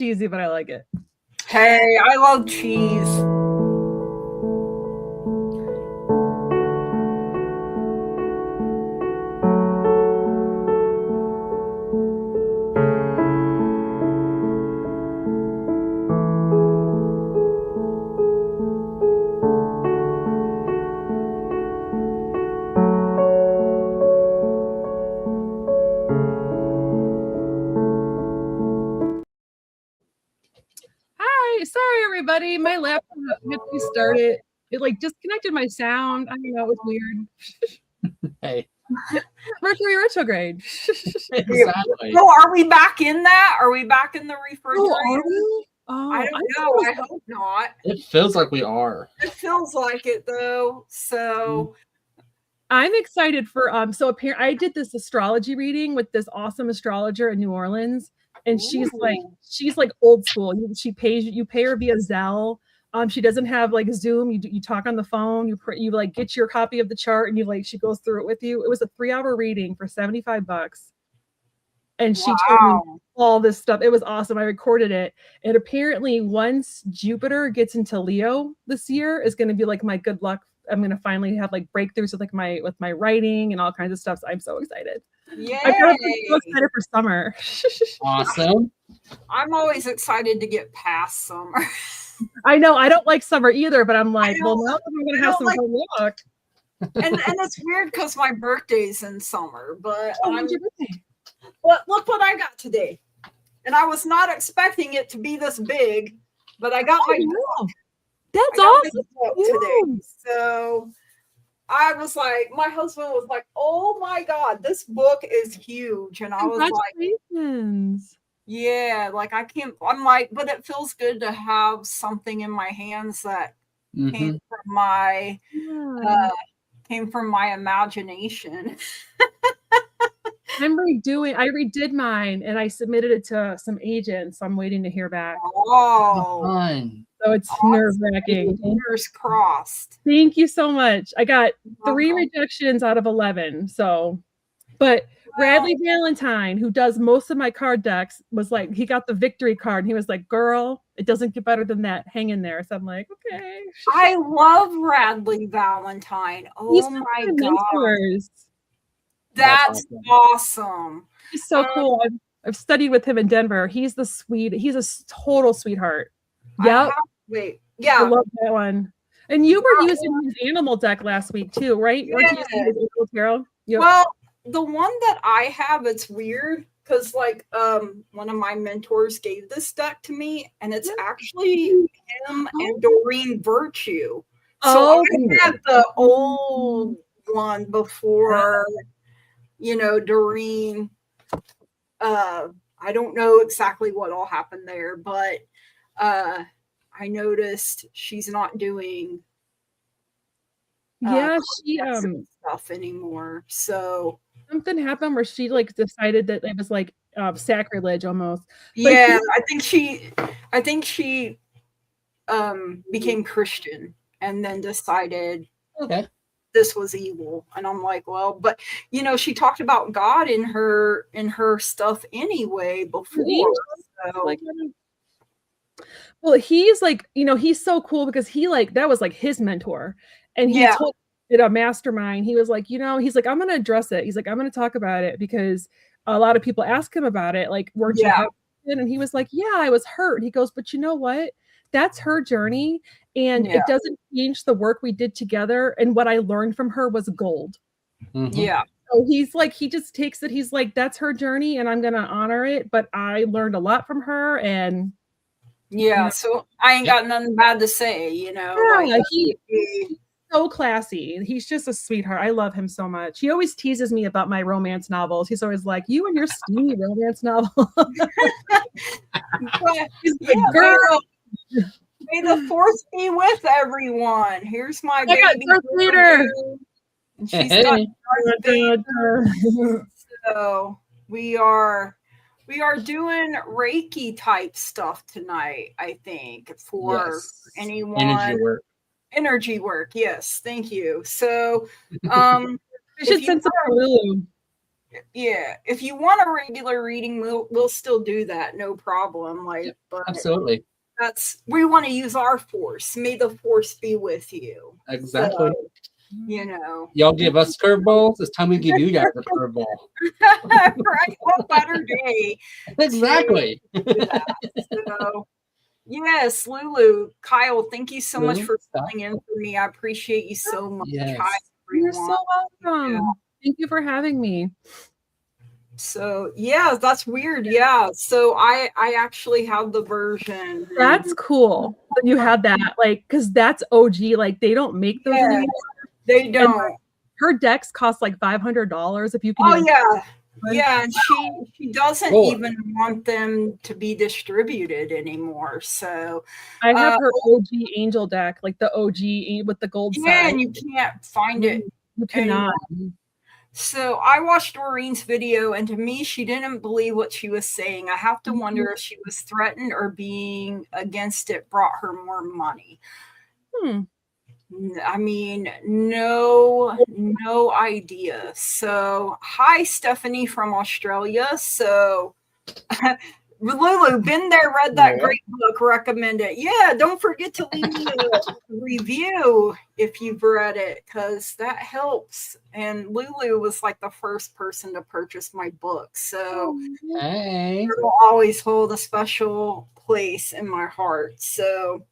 cheesy, but I like it. Hey, I love cheese. Hi, sorry everybody. My laptop had to start it. It like disconnected my sound. I don't know, it was weird. Hey. Mercury retrograde. Exactly. So are we back in that? Are we back in the refrigerator? Oh, are we? Oh, I don't know. I hope not. It feels like we are. It feels like it though. So I'm excited for so apparently I did this astrology reading with this awesome astrologer in New Orleans, and she's like old school. You pay her via Zelle. She doesn't have like Zoom. You talk on the phone. You like get your copy of the chart, and she goes through it with you. It was a 3-hour reading for $75, and she told me all this stuff. It was awesome. I recorded it, and apparently once Jupiter gets into Leo this year, is going to be like my good luck. I'm going to finally have like breakthroughs with my writing and all kinds of stuff. So I'm so excited. Yay. I'm so excited for summer. Awesome. I'm always excited to get past summer. I know I don't like summer either, but I'm like, well, now I'm going to have some good luck. And it's weird because my birthday's in summer, but when's your birthday? But look what I got today. And I was not expecting it to be this big, but I got my book. That's awesome today. So I was like, my husband was like, oh my God, this book is huge. And I was like, yeah, like I'm like, but it feels good to have something in my hands that came from my imagination. I redid mine and I submitted it to some agents. So I'm waiting to hear back. Oh, fun. So it's nerve-wracking. Fingers crossed. Thank you so much. I got 3 rejections out of 11. So, but Bradley Valentine, who does most of my card decks, was like, he got the victory card. And he was like, girl, it doesn't get better than that. Hang in there. So I'm like, okay. I love Bradley Valentine. Oh my God. That's awesome. He's so cool. I've studied with him in Denver. He's a total sweetheart. Yeah. Yeah. I love that one. And you were using his animal deck last week too, right? Yeah. Well, the one that I have, it's weird because like one of my mentors gave this deck to me, and it's actually him and Doreen Virtue. So I had the old one before, Doreen. I don't know exactly what all happened there, but I noticed she's not doing stuff anymore. So something happened where she like decided that it was like sacrilege almost. But yeah, I think she became Christian and then decided this was evil. And I'm like, well, but she talked about God in her stuff anyway before. So. Well, he's like, he's so cool because that was like his mentor. And he told it a mastermind. He was like, he's like, I'm going to address it. He's like, I'm going to talk about it because a lot of people ask him about it. Like, weren't you happy? And he was like, yeah, I was hurt. He goes, but you know what? That's her journey. And it doesn't change the work we did together. And what I learned from her was gold. Mm-hmm. Yeah. So he's like, he just takes it. He's like, that's her journey and I'm going to honor it. But I learned a lot from her. And so I ain't got nothing bad to say, he's so classy. He's just a sweetheart. I love him so much. He always teases me about my romance novels. He's always like, you and your steamy romance novel. He's like, girl, may the force be with everyone. Here's my baby leader. And she's got so we are doing Reiki type stuff tonight, I think, for anyone. Energy work. Yes. Thank you. So, you should send some Lulu. Yeah, if you want a regular reading, we'll still do that, no problem. Like, but Absolutely. we want to use our force. May the force be with you. Exactly. So, you know, y'all give us curveballs. It's time we give you guys a curveball. Right? What better day? Exactly. To do that. So, yes, Lulu, Kyle, thank you so much for filling in for me. I appreciate you so much. Yes. Hi, You're so welcome. Yeah. Thank you for having me. So yeah, that's weird. Yeah. So I actually have the version. That's cool that you had that, like, because that's OG. Like, they don't make those anymore. They don't. And her decks cost like $500 if you can. Oh yeah. Yeah, and she doesn't even want them to be distributed anymore. So I have her OG Angel deck, like the OG with the gold side. Yeah, and you can't find it. You cannot. So I watched Doreen's video, and to me, she didn't believe what she was saying. I have to wonder if she was threatened or being against it brought her more money. I mean, no idea. So, hi, Stephanie from Australia. So, Lulu, been there, read that great book, recommend it. Yeah, don't forget to leave me a review if you've read it, because that helps. And Lulu was like the first person to purchase my book. So, it'll always hold a special place in my heart. So,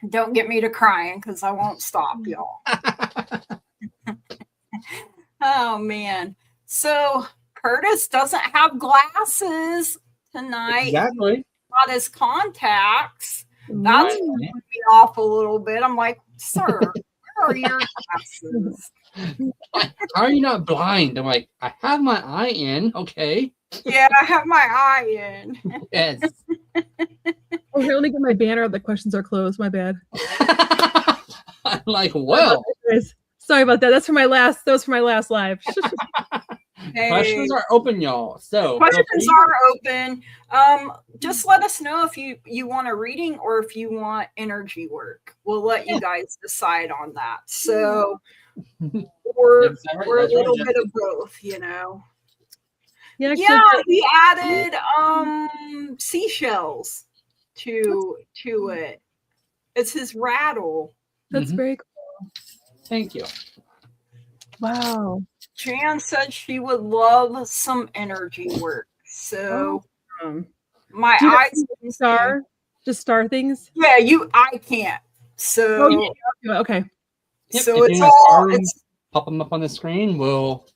don't get me to crying because I won't stop, y'all. Oh, man. So Curtis doesn't have glasses tonight. Exactly. Got his contacts. That's throwing me off a little bit. I'm like, sir, where are your glasses? How are you not blind? I'm like, I have my eye in. Okay. Yeah, I have my eye in. Yes. Oh, here, let me get my banner. The questions are closed. My bad. I'm like, well. Sorry about that. That was for my last live. Hey. Questions are open, y'all. So questions are open. Just let us know if you want a reading or if you want energy work. We'll let you guys decide on that. So we're a little bit of both, you know. Yeah, he added seashells to it. It's his rattle. That's very cool. Thank you. Wow. Jan said she would love some energy work. So my eyes just star things. Yeah, I can't. So okay. Yep, so it's pop them up on the screen. We'll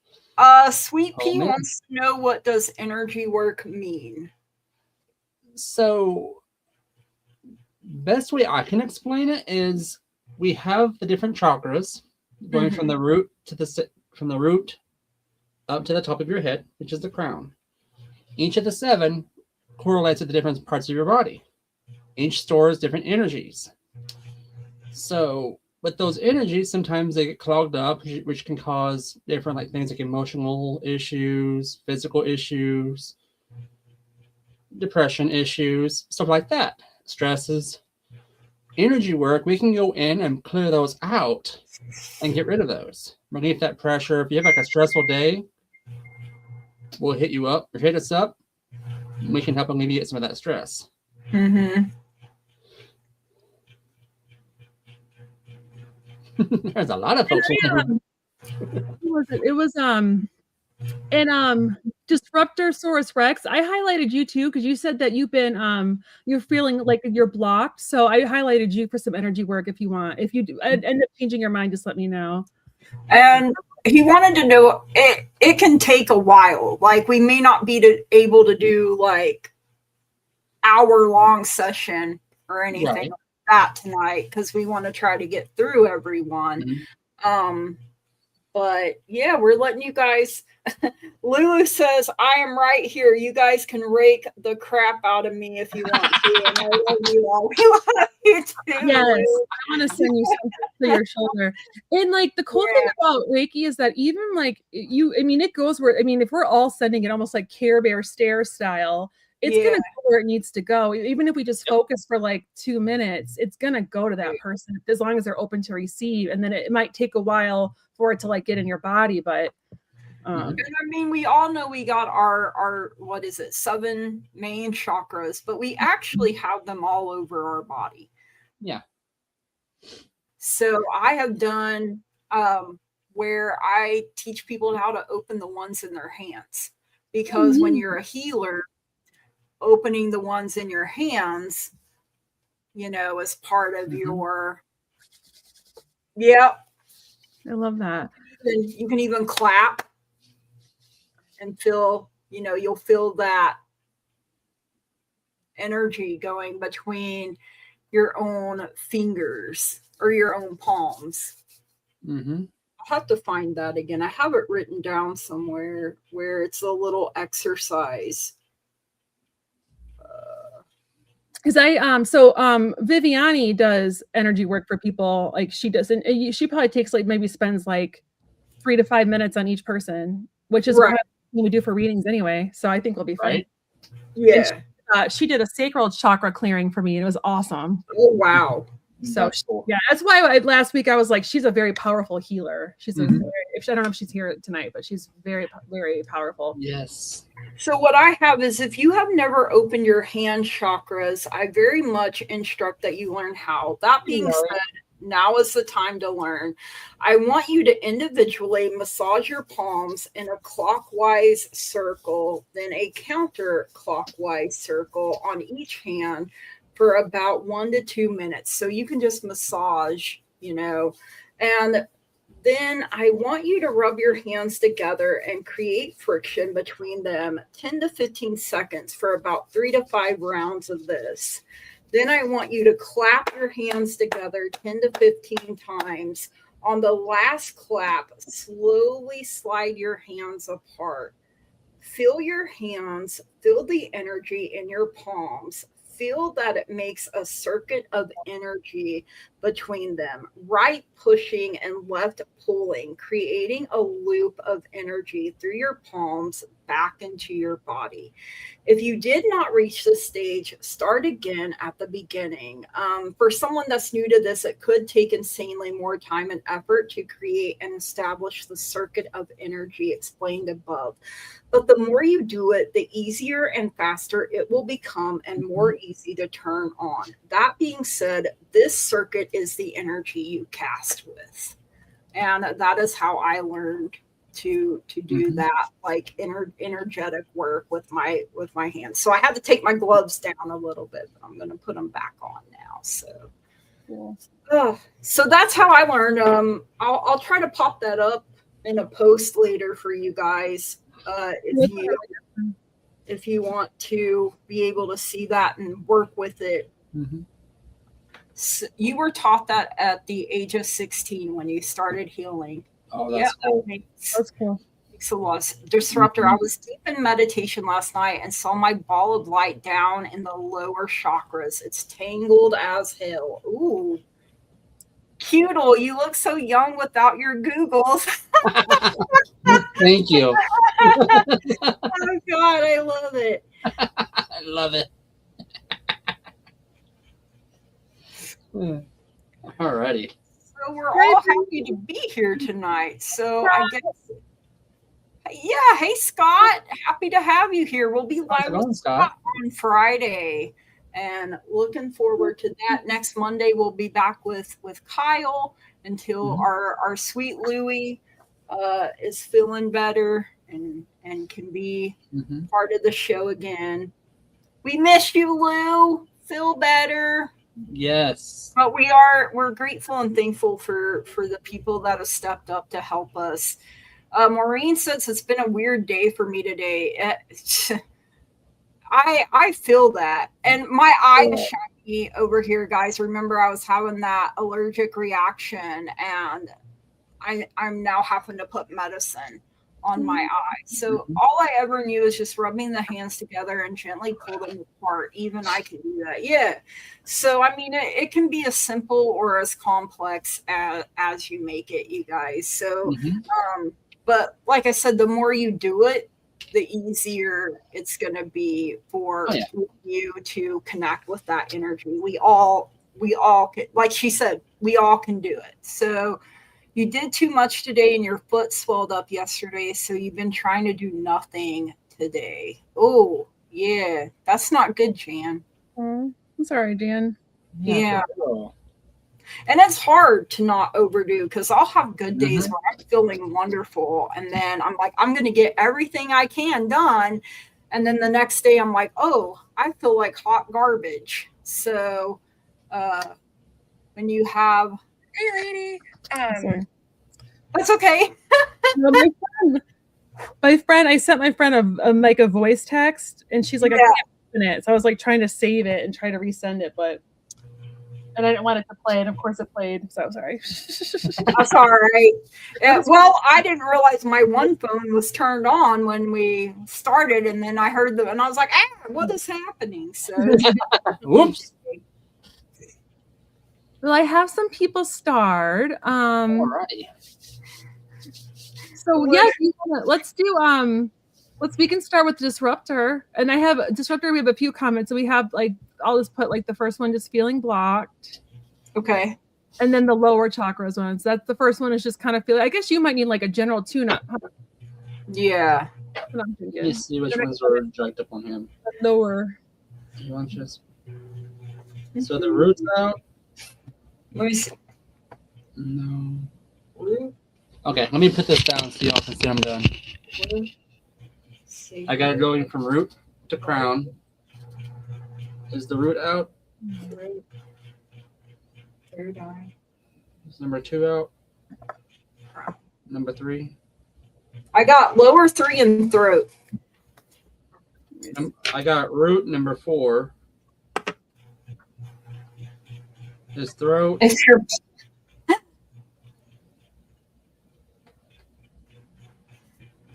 Sweet Pea wants to know, what does energy work mean? So best way I can explain it is we have the different chakras going from the root up to the top of your head, which is the crown. Each of the 7 correlates with the different parts of your body. Each stores different energies. So with those energies, sometimes they get clogged up, which can cause different things like emotional issues, physical issues, depression issues, stuff like that. Stresses. Energy work, we can go in and clear those out and get rid of those. Relieve that pressure. If you have a stressful day, we'll hit you up or hit us up. We can help alleviate some of that stress. There's a lot of folks. It was Disruptorsaurus Rex. I highlighted you too because you said that you're feeling like you're blocked. So I highlighted you for some energy work if you want. If you do end up changing your mind, just let me know. And he wanted to know it can take a while. Like we may not be able to do like hour-long session or anything like that tonight because we want to try to get through everyone. But yeah, we're letting you guys. Lulu says, I am right here. You guys can rake the crap out of me if you want to. And I love you all. We love you too. Yes, I want to send you something to your shoulder. And the cool thing about Reiki is that even it goes where, if we're all sending it almost like Care Bear stare style, it's going to go where it needs to go. Even if we just focus for 2 minutes, it's going to go to that person as long as they're open to receive. And then it might take a while for it to get in your body, but And I mean, we all know we got our what is it, 7 main chakras, but we actually have them all over our body. Yeah. So I have done where I teach people how to open the ones in their hands, because when you're a healer, opening the ones in your hands, you know, is part of your. Yep. I love that. You can even clap and feel, you know, you'll feel that energy going between your own fingers or your own palms. I'll have to find that again. I have it written down somewhere where it's a little exercise. Because Viviani does energy work for people. Like she does, and she probably takes like maybe spends like 3 to 5 minutes on each person, which is what we do for readings anyway. So I think we'll be fine. Right. Yeah. She did a sacral chakra clearing for me, and it was awesome. Oh wow. So cool. Yeah, that's why last week I was like, she's a very powerful healer. She's I don't know if she's here tonight, but she's very, very powerful. Yes. So what I have is, if you have never opened your hand chakras, I very much instruct that you learn how. That being said, now is the time to learn. I want you to individually massage your palms in a clockwise circle, then a counterclockwise circle on each hand for about 1 to 2 minutes. So you can just massage, you know, and then I want you to rub your hands together and create friction between them 10 to 15 seconds for about 3 to 5 rounds of this. Then I want you to clap your hands together 10 to 15 times. On the last clap, slowly slide your hands apart. Feel your hands, feel the energy in your palms. Feel that it makes a circuit of energy between them, right pushing and left pulling, creating a loop of energy through your palms back into your body. If you did not reach this stage, start again at the beginning. For someone that's new to this, it could take insanely more time and effort to create and establish the circuit of energy explained above. But the more you do it, the easier and faster it will become and more easy to turn on. That being said, this circuit is the energy you cast with. And that is how I learned to do that, like energetic work with my hands. So I had to take my gloves down a little bit, but I'm going to put them back on now. So, so that's how I learned. I'll try to pop that up in a post later for you guys. If you want to be able to see that and work with it. So you were taught that at the age of 16 when you started healing. Oh, that's cool. That's cool. Makes a lot of disruptor. I was deep in meditation last night and saw my ball of light down in the lower chakras. It's tangled as hell. Ooh. Cuteal, you look so young without your Googles. Thank you. Oh God, I love it. I love it. Alrighty. So we're all happy to be here tonight. So I guess, yeah. Hey, Scott, happy to have you here. We'll be live with Scott on Friday, and looking forward to that. Next Monday, we'll be back with Kyle until our sweet Louie is feeling better and can be part of the show again. We miss you, Lou. Feel better. Yes. But we're grateful and thankful for the people that have stepped up to help us. Maureen says it's been a weird day for me today. I feel that. And my eye is shiny over here, guys. Remember, I was having that allergic reaction, and I'm now having to put medicine on my eye. So all I ever knew is just rubbing the hands together and gently pull them apart. Even I can do that. Yeah. So, I mean, it can be as simple or as complex as you make it, you guys. So, but like I said, the more you do it, the easier it's going to be for you to connect with that energy. We all can, like she said, we all can do it. So, You did too much today and your foot swelled up yesterday, so you've been trying to do nothing today. Oh, yeah. That's not good, Jan. Oh, I'm sorry, Jan. Yeah. And it's hard to not overdo because I'll have good days where I'm feeling wonderful. And then I'm like, I'm going to get everything I can done. And then the next day I'm like, oh, I feel like hot garbage. So when you have, hey, lady, that's okay. No, my friend, I sent my friend a voice text, and she's like, I can't open it. So I was like trying to save it and try to resend it, and I didn't want it to play, and of course it played. So sorry. That's all right. Well, I didn't realize my one phone was turned on when we started, and then I heard and I was like, what is happening? So, whoops. Well, I have some people starred. Alrighty. So yeah, we can start with Disruptor, and I have Disruptor. We have a few comments, so we have I'll just put the first one, just feeling blocked. Okay. And then the lower chakras ones. That's the first one is just kind of feeling. I guess you might need a general tune-up. Yeah. Let me see which ones are jacked up on him. Lower. Launches. So the root's out. Let me see. No. Okay, let me put this down so y'all can see I'm done. I got it going from root to crown. Is the root out? Third eye. Is number 2 out? Number 3? I got lower 3 and throat. I got root number 4. His throat. If you're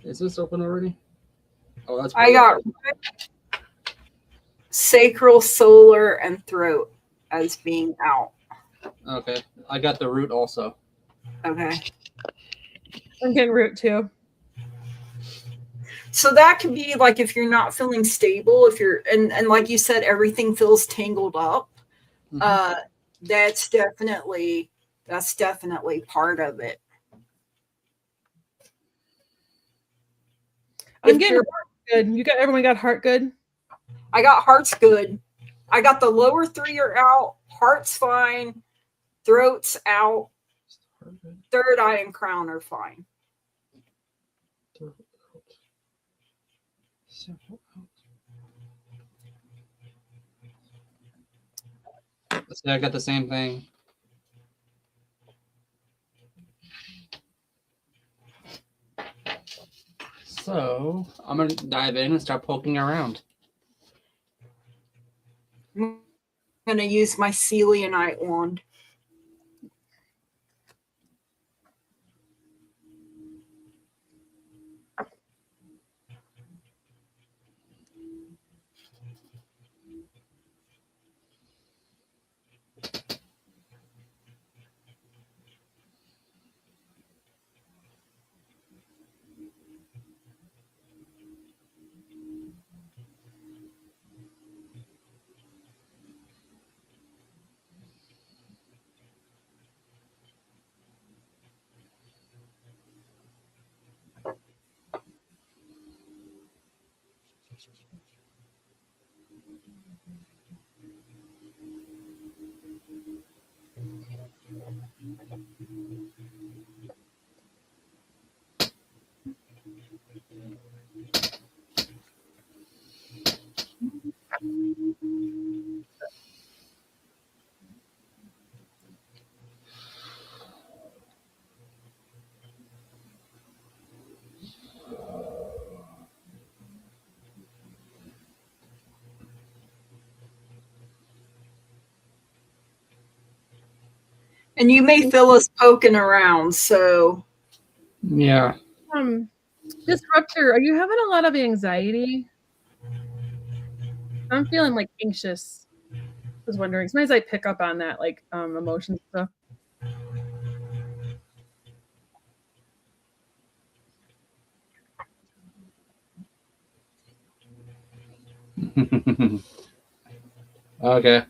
Is this open already? Oh, that's. I got sacral, solar, and throat as being out. Okay, I got the root also. Okay. I'm getting root too. So that could be if you're not feeling stable, if you're and like you said, everything feels tangled up. That's definitely part of it. I'm getting heart good. Everyone got heart good? I got heart's good. I got the lower 3 are out, heart's fine, throat's out, third eye and crown are fine. Let's see, I got the same thing. So I'm gonna dive in and start poking around. I'm gonna use my celianite wand. And you may feel us poking around, so yeah. Disruptor, are you having a lot of anxiety? I'm feeling anxious. I was wondering. Sometimes I pick up on that, emotion stuff. Okay.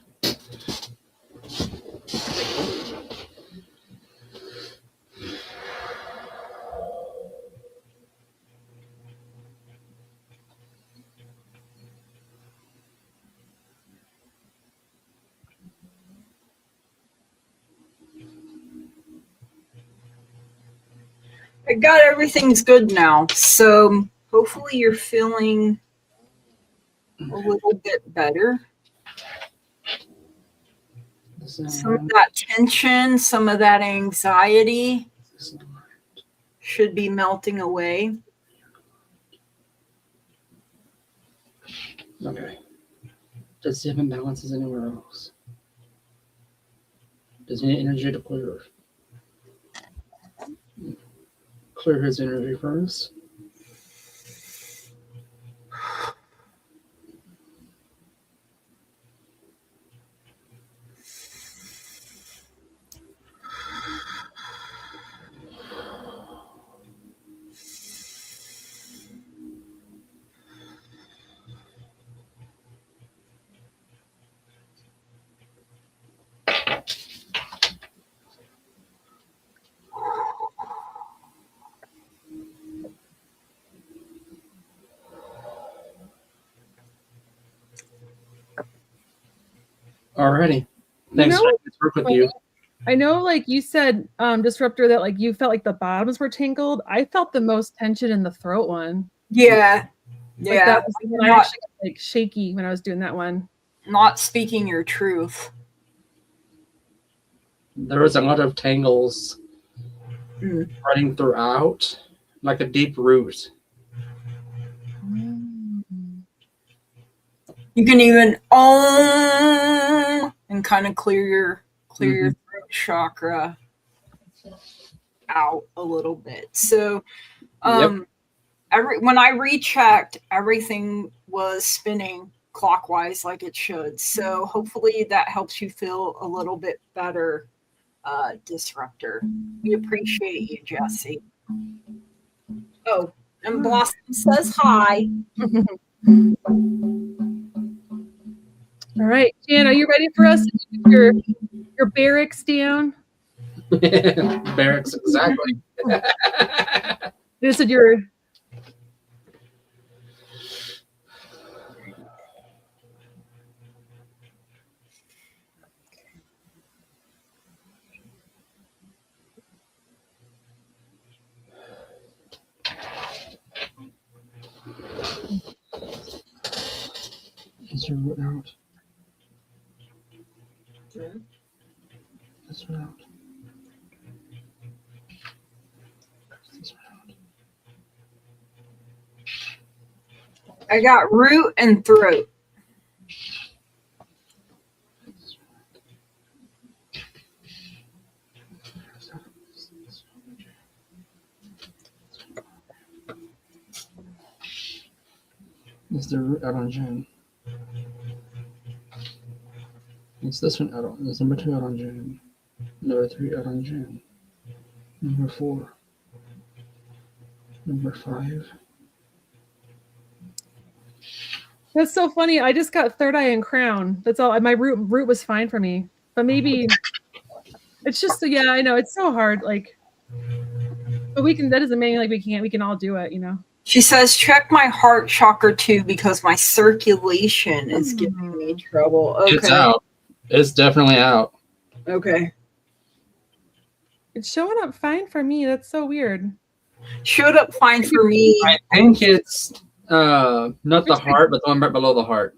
I got everything's good now. So hopefully you're feeling a little bit better. Some of that tension, some of that anxiety should be melting away. Okay. Does he have imbalances anywhere else? Does he need energy to clear? Clear his energy first. Alrighty. Thanks for work with you. I know, like you said, Disruptor, that like you felt like the bottoms were tangled. I felt the most tension in the throat one. Yeah. Like that was when I actually got, like shaky when I was doing that one. Not speaking your truth. There was a lot of tangles running throughout, like a deep root. You can even and kind of clear your throat chakra out a little bit. So when I rechecked, everything was spinning clockwise like it should. So hopefully that helps you feel a little bit better, Disruptor. We appreciate you, Jesse. Oh, and Blossom says hi. All right, Jan, are you ready for us to do your barracks down? Barracks, exactly. This is your. Is your root out? This one out. This one out. I got root and throat. Is the root out on June? It's this one out on. There's number 2 out on June. Number 3 out on June. Number 4. Number 5. That's so funny. I just got third eye and crown. That's all. My root was fine for me, but maybe it's just I know it's so hard. Like, but we can. That doesn't mean like we can't. We can all do it. You know. She says, check my heart chakra too because my circulation is giving me trouble. Okay. It's out. It's definitely out. Okay. It's showing up fine for me. That's so weird. Showed up fine for me. I think it's not the heart, but the one right below the heart.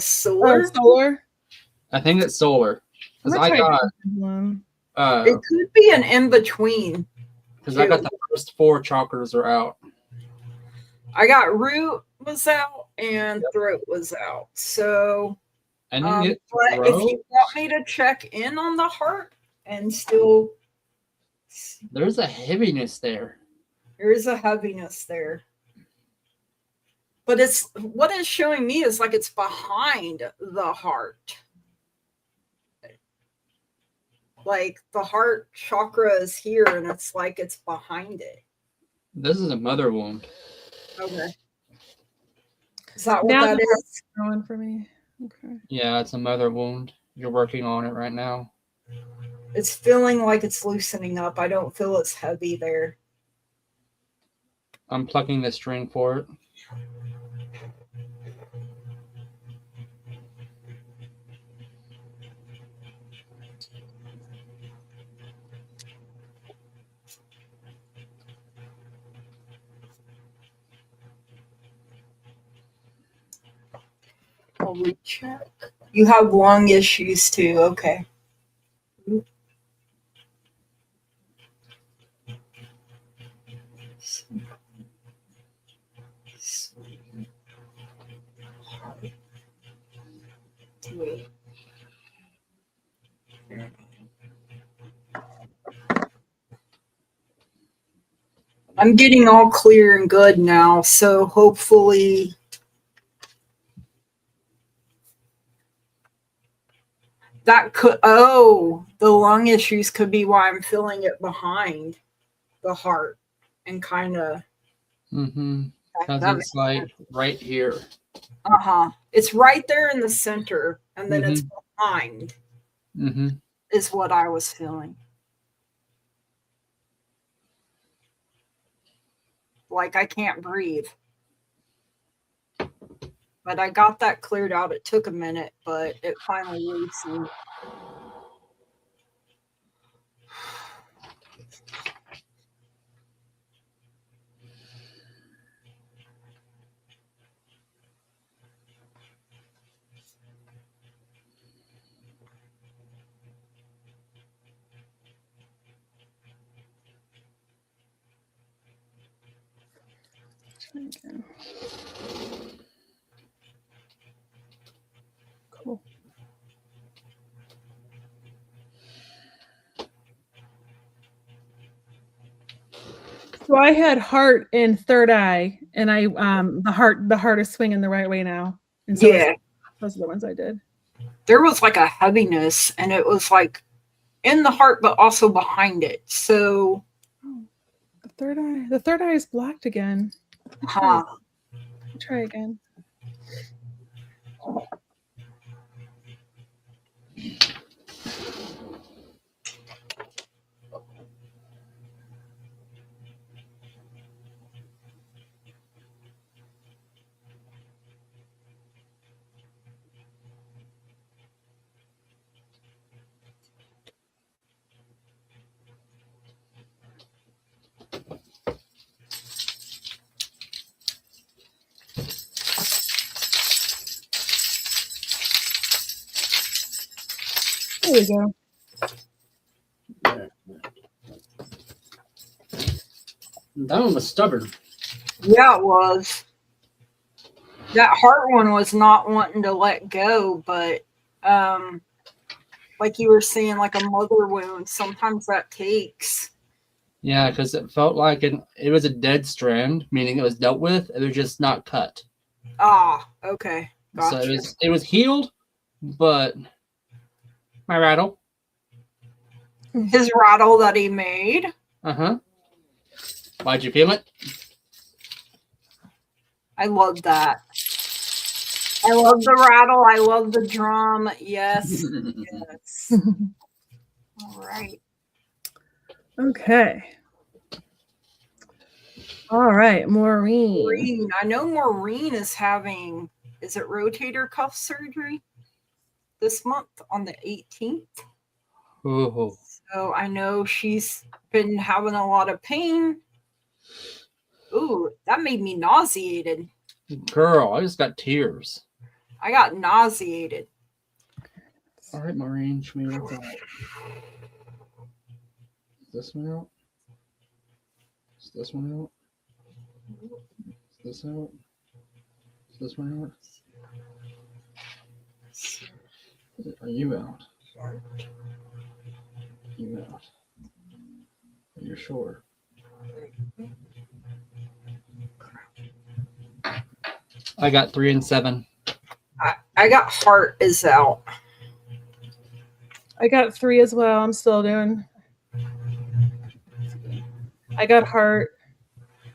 Solar? Solar? I think it's solar. Because I got it could be an in-between. Because I got the first 4 chakras are out. I got root was out and throat was out. So but if you want me to check in on the heart and still there's a heaviness there. There is a heaviness there. But it's what it's showing me is like it's behind the heart. Like the heart chakra is here and it's like it's behind it. This is a mother wound. Okay. Is that what that is? Going for me. Okay. Yeah, it's a mother wound. You're working on it right now. It's feeling like it's loosening up. I don't feel it's heavy there. I'm plucking the string for it. I'll recheck. You have lung issues too. Okay. I'm getting all clear and good now, so hopefully that could, the lung issues could be why I'm feeling it behind the heart and kind of. Because it's like right here. It's right there in the center, and then it's behind is what I was feeling. Like I can't breathe. But I got that cleared out. It took a minute, but it finally loosened. Again. Cool. So I had heart and third eye, and I the heart is swinging the right way now. And so those are the ones I did. There was like a heaviness, and it was like in the heart, but also behind it. So the third eye is blocked again. Try again. There we go. That one was stubborn. Yeah, it was. That heart one was not wanting to let go, but like you were saying, like a mother wound, sometimes that takes. Yeah, because it felt like it was a dead strand, meaning it was dealt with. It was just not cut. Okay. Gotcha. So it was healed, but my rattle. His rattle that he made. Why'd you feel it? I love that. I love the rattle. I love the drum. Yes. Yes. All right. Okay. All right, Maureen. I know Maureen is having, is it rotator cuff surgery this month on the 18th? Oh. So I know she's been having a lot of pain. Ooh, that made me nauseated. Girl, I just got tears. I got nauseated. All right, Maureen, show me what's out. Is this one out? Is this one out? Is this out? Is this one out? Are you out? Are you out? Are you sure? I got 3 and 7. I got heart is out. I got 3 as well. I'm still doing. I got heart.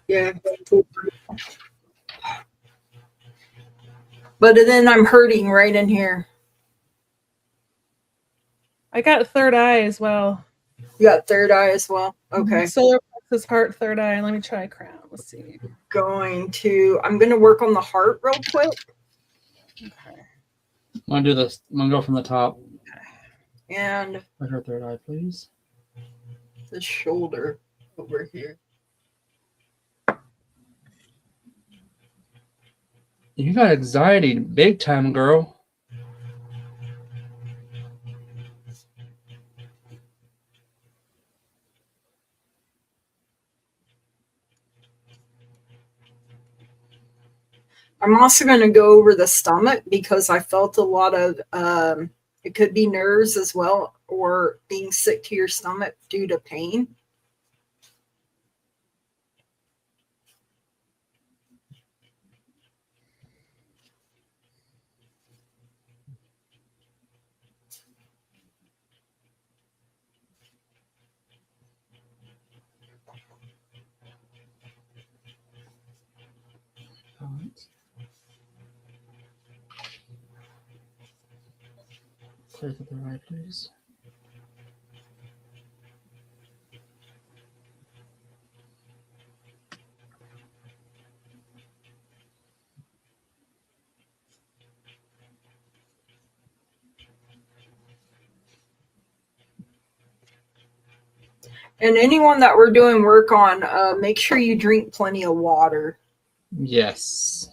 Yeah. But then I'm hurting right in here. I got third eye as well. You got third eye as well? Okay. Solar plexus, heart, third eye. Let me try crown. Let's see. I'm going to work on the heart real quick. Okay. I'm going to do this. I'm going to go from the top. And Let her third eye, please. The shoulder over here. You got anxiety big time, girl. I'm also going to go over the stomach because I felt a lot of, it could be nerves as well, or being sick to your stomach due to pain. Clear the right, please. And anyone that we're doing work on, make sure you drink plenty of water. Yes.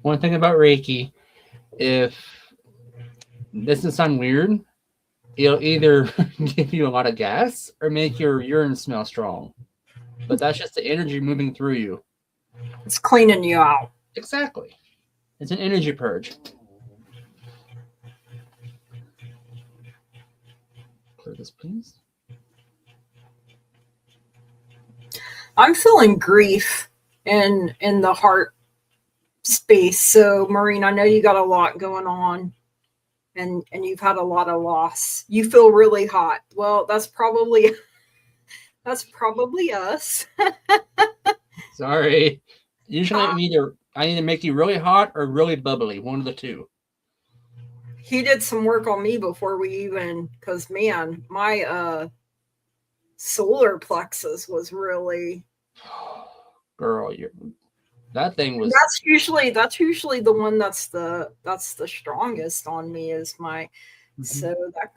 One thing about Reiki, if this doesn't sound weird, it'll either give you a lot of gas or make your urine smell strong. But that's just the energy moving through you. It's cleaning you out. Exactly. It's an energy purge. Clear this, please. I'm feeling grief in the heart space. So, Maureen, I know you got a lot going on, and you've had a lot of loss. You feel really hot. Well, that's probably us. Sorry. Usually I need to make you really hot or really bubbly, one of the two. He did some work on me before we even, because man, my solar plexus was really, girl, that thing was. That's usually the one that's the strongest on me is my. Mm-hmm. So that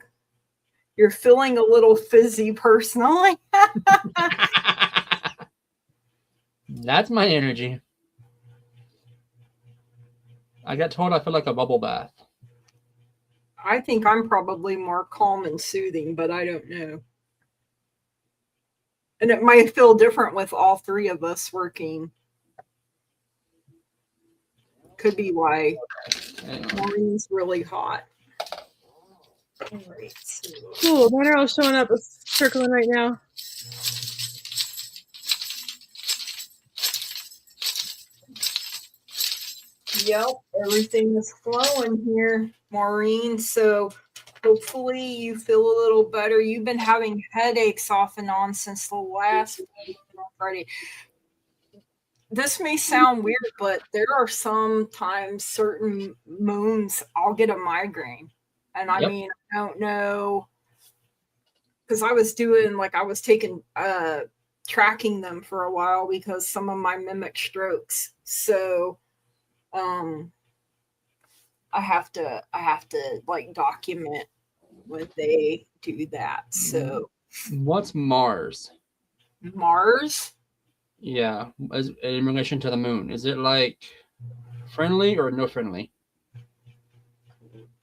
you're feeling a little fizzy personally. That's my energy. I got told I feel like a bubble bath. I think I'm probably more calm and soothing, but I don't know. And it might feel different with all three of us working. Could be why Maureen's really hot. All right. Cool. Mine are all showing up. It's circling right now. Yep, everything is flowing here, Maureen. So hopefully you feel a little better. You've been having headaches off and on since the last Friday. This may sound weird, but there are sometimes certain moons I'll get a migraine. And I mean, I don't know, because I was taking tracking them for a while because some of my mimic strokes. So I have to like document when they do that. So what's Mars? Mars? Yeah, in relation to the moon. Is it like friendly or no friendly?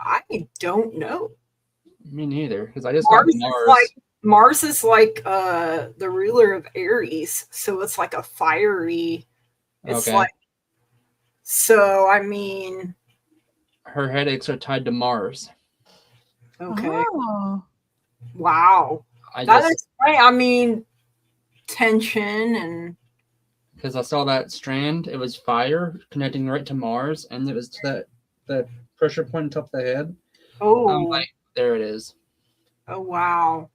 I don't know. Me neither, because I just got Mars. Mars is like the ruler of Aries, so it's like a fiery. It's like, so I mean, her headaches are tied to Mars. Okay. Oh. Wow. I mean, tension and. Because I saw that strand, it was fire connecting right to Mars, and it was to the pressure point top of the head. Oh. I'm like, there it is. Oh, wow.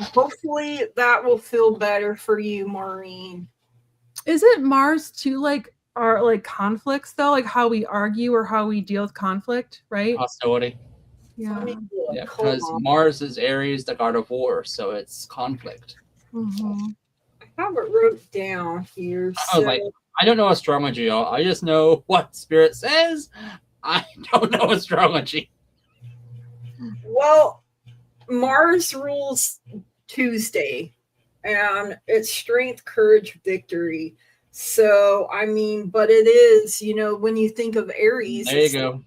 Hopefully that will feel better for you, Maureen. Isn't Mars too like our like conflicts though, like how we argue or how we deal with conflict, right? Hostility. Yeah. Yeah, because Mars is Aries, the god of war, so it's conflict. Mm-hmm. I have it wrote down here. I don't know astrology, y'all. I just know what Spirit says. I don't know astrology. Well, Mars rules Tuesday, and it's strength, courage, victory. So, I mean, but it is, when you think of Aries, there you go.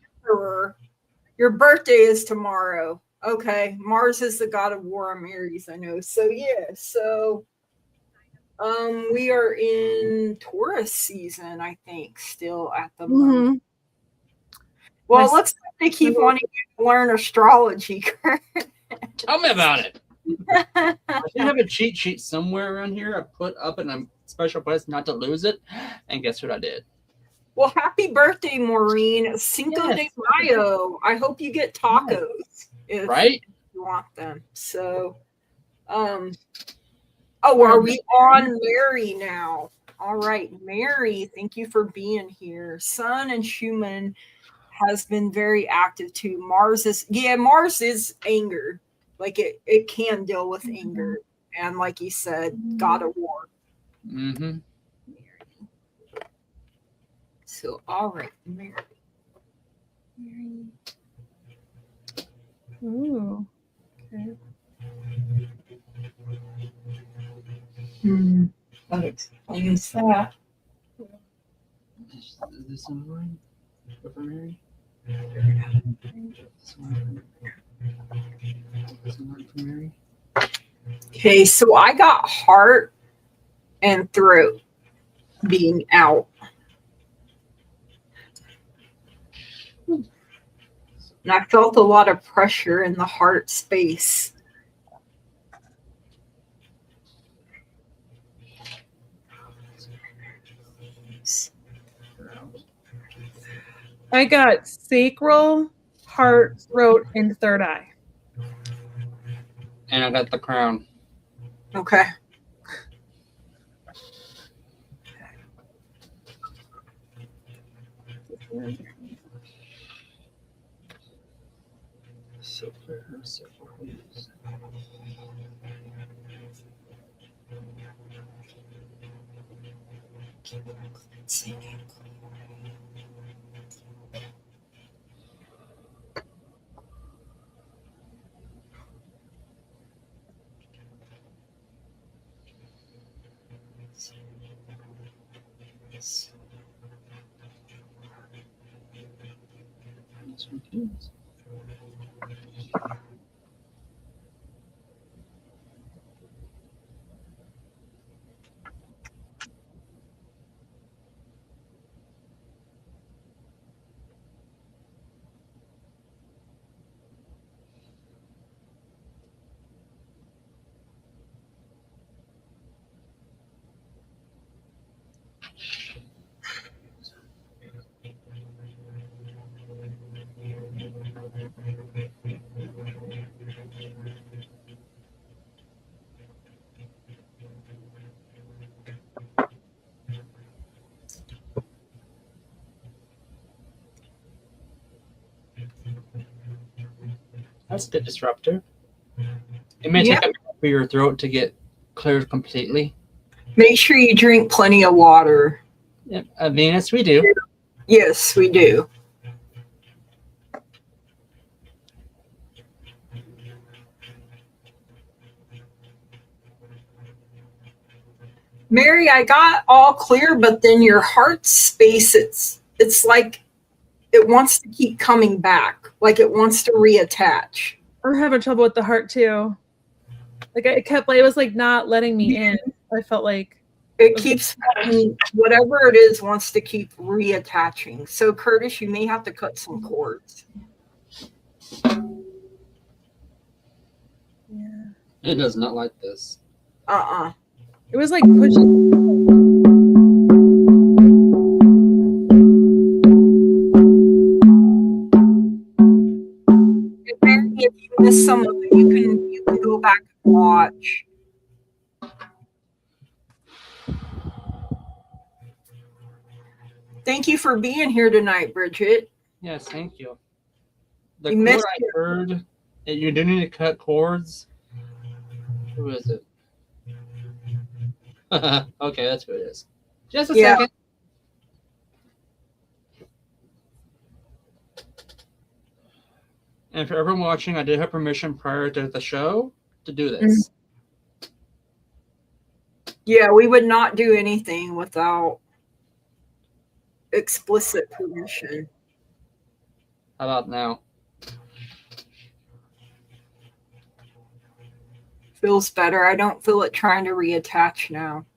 Your birthday is tomorrow. Okay. Mars is the god of war. I'm Aries, I know. So, yeah. So, we are in Taurus season, I think, still at the moment. Well, it looks like they keep wanting to learn astrology. Tell me about it. I should have a cheat sheet somewhere around here. I put up in a special place not to lose it. And guess what I did? Well, happy birthday, Maureen. Cinco de Mayo. I hope you get tacos if you want them. So, are we on Mary now? All right, Mary, thank you for being here. Sun and Schumann has been very active too. Mars is anger. Like it can deal with anger. And like you said, god of war. Mm-hmm. So, all right, Mary. Ooh. Okay. That explains that. Is this one for Mary? Okay, so I got heart and throat being out. And I felt a lot of pressure in the heart space. I got sacral, heart, throat, and third eye. And I got the crown. Okay. That's a good disruptor. It may take a minute for your throat to get cleared completely. Make sure you drink plenty of water. Yep. Venus, we do. Yes, we do. Mary, I got all clear, but then your heart space, it's like it wants to keep coming back, like it wants to reattach. I'm having trouble with the heart too. Like it was like not letting me in. I felt like it keeps whatever it is wants to keep reattaching. So Curtis, you may have to cut some cords. Yeah. It does not like this. It was like pushing. If you miss some of it, you can go back and watch. Thank you for being here tonight, Bridget. Yes, thank you. The chord I heard that you do need to cut cords. Who is it? Okay, that's who it is. Just a second. And for everyone watching, I did have permission prior to the show to do this. Yeah, we would not do anything without explicit permission. How about now? Feels better. I don't feel it trying to reattach now.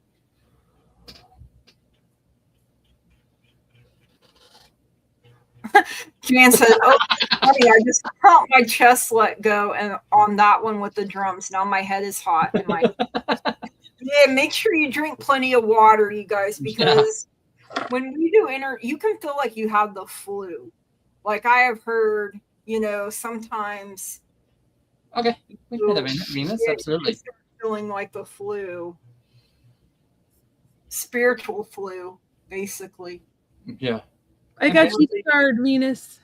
Jan said, "Oh, funny, I just felt my chest let go, and on that one with the drums. Now my head is hot." And yeah, make sure you drink plenty of water, you guys, because when we do you can feel like you have the flu. Like I have heard, sometimes. Okay, we can have Venus, absolutely. Feeling like the flu, spiritual flu, basically. Yeah. I got you started, Venus.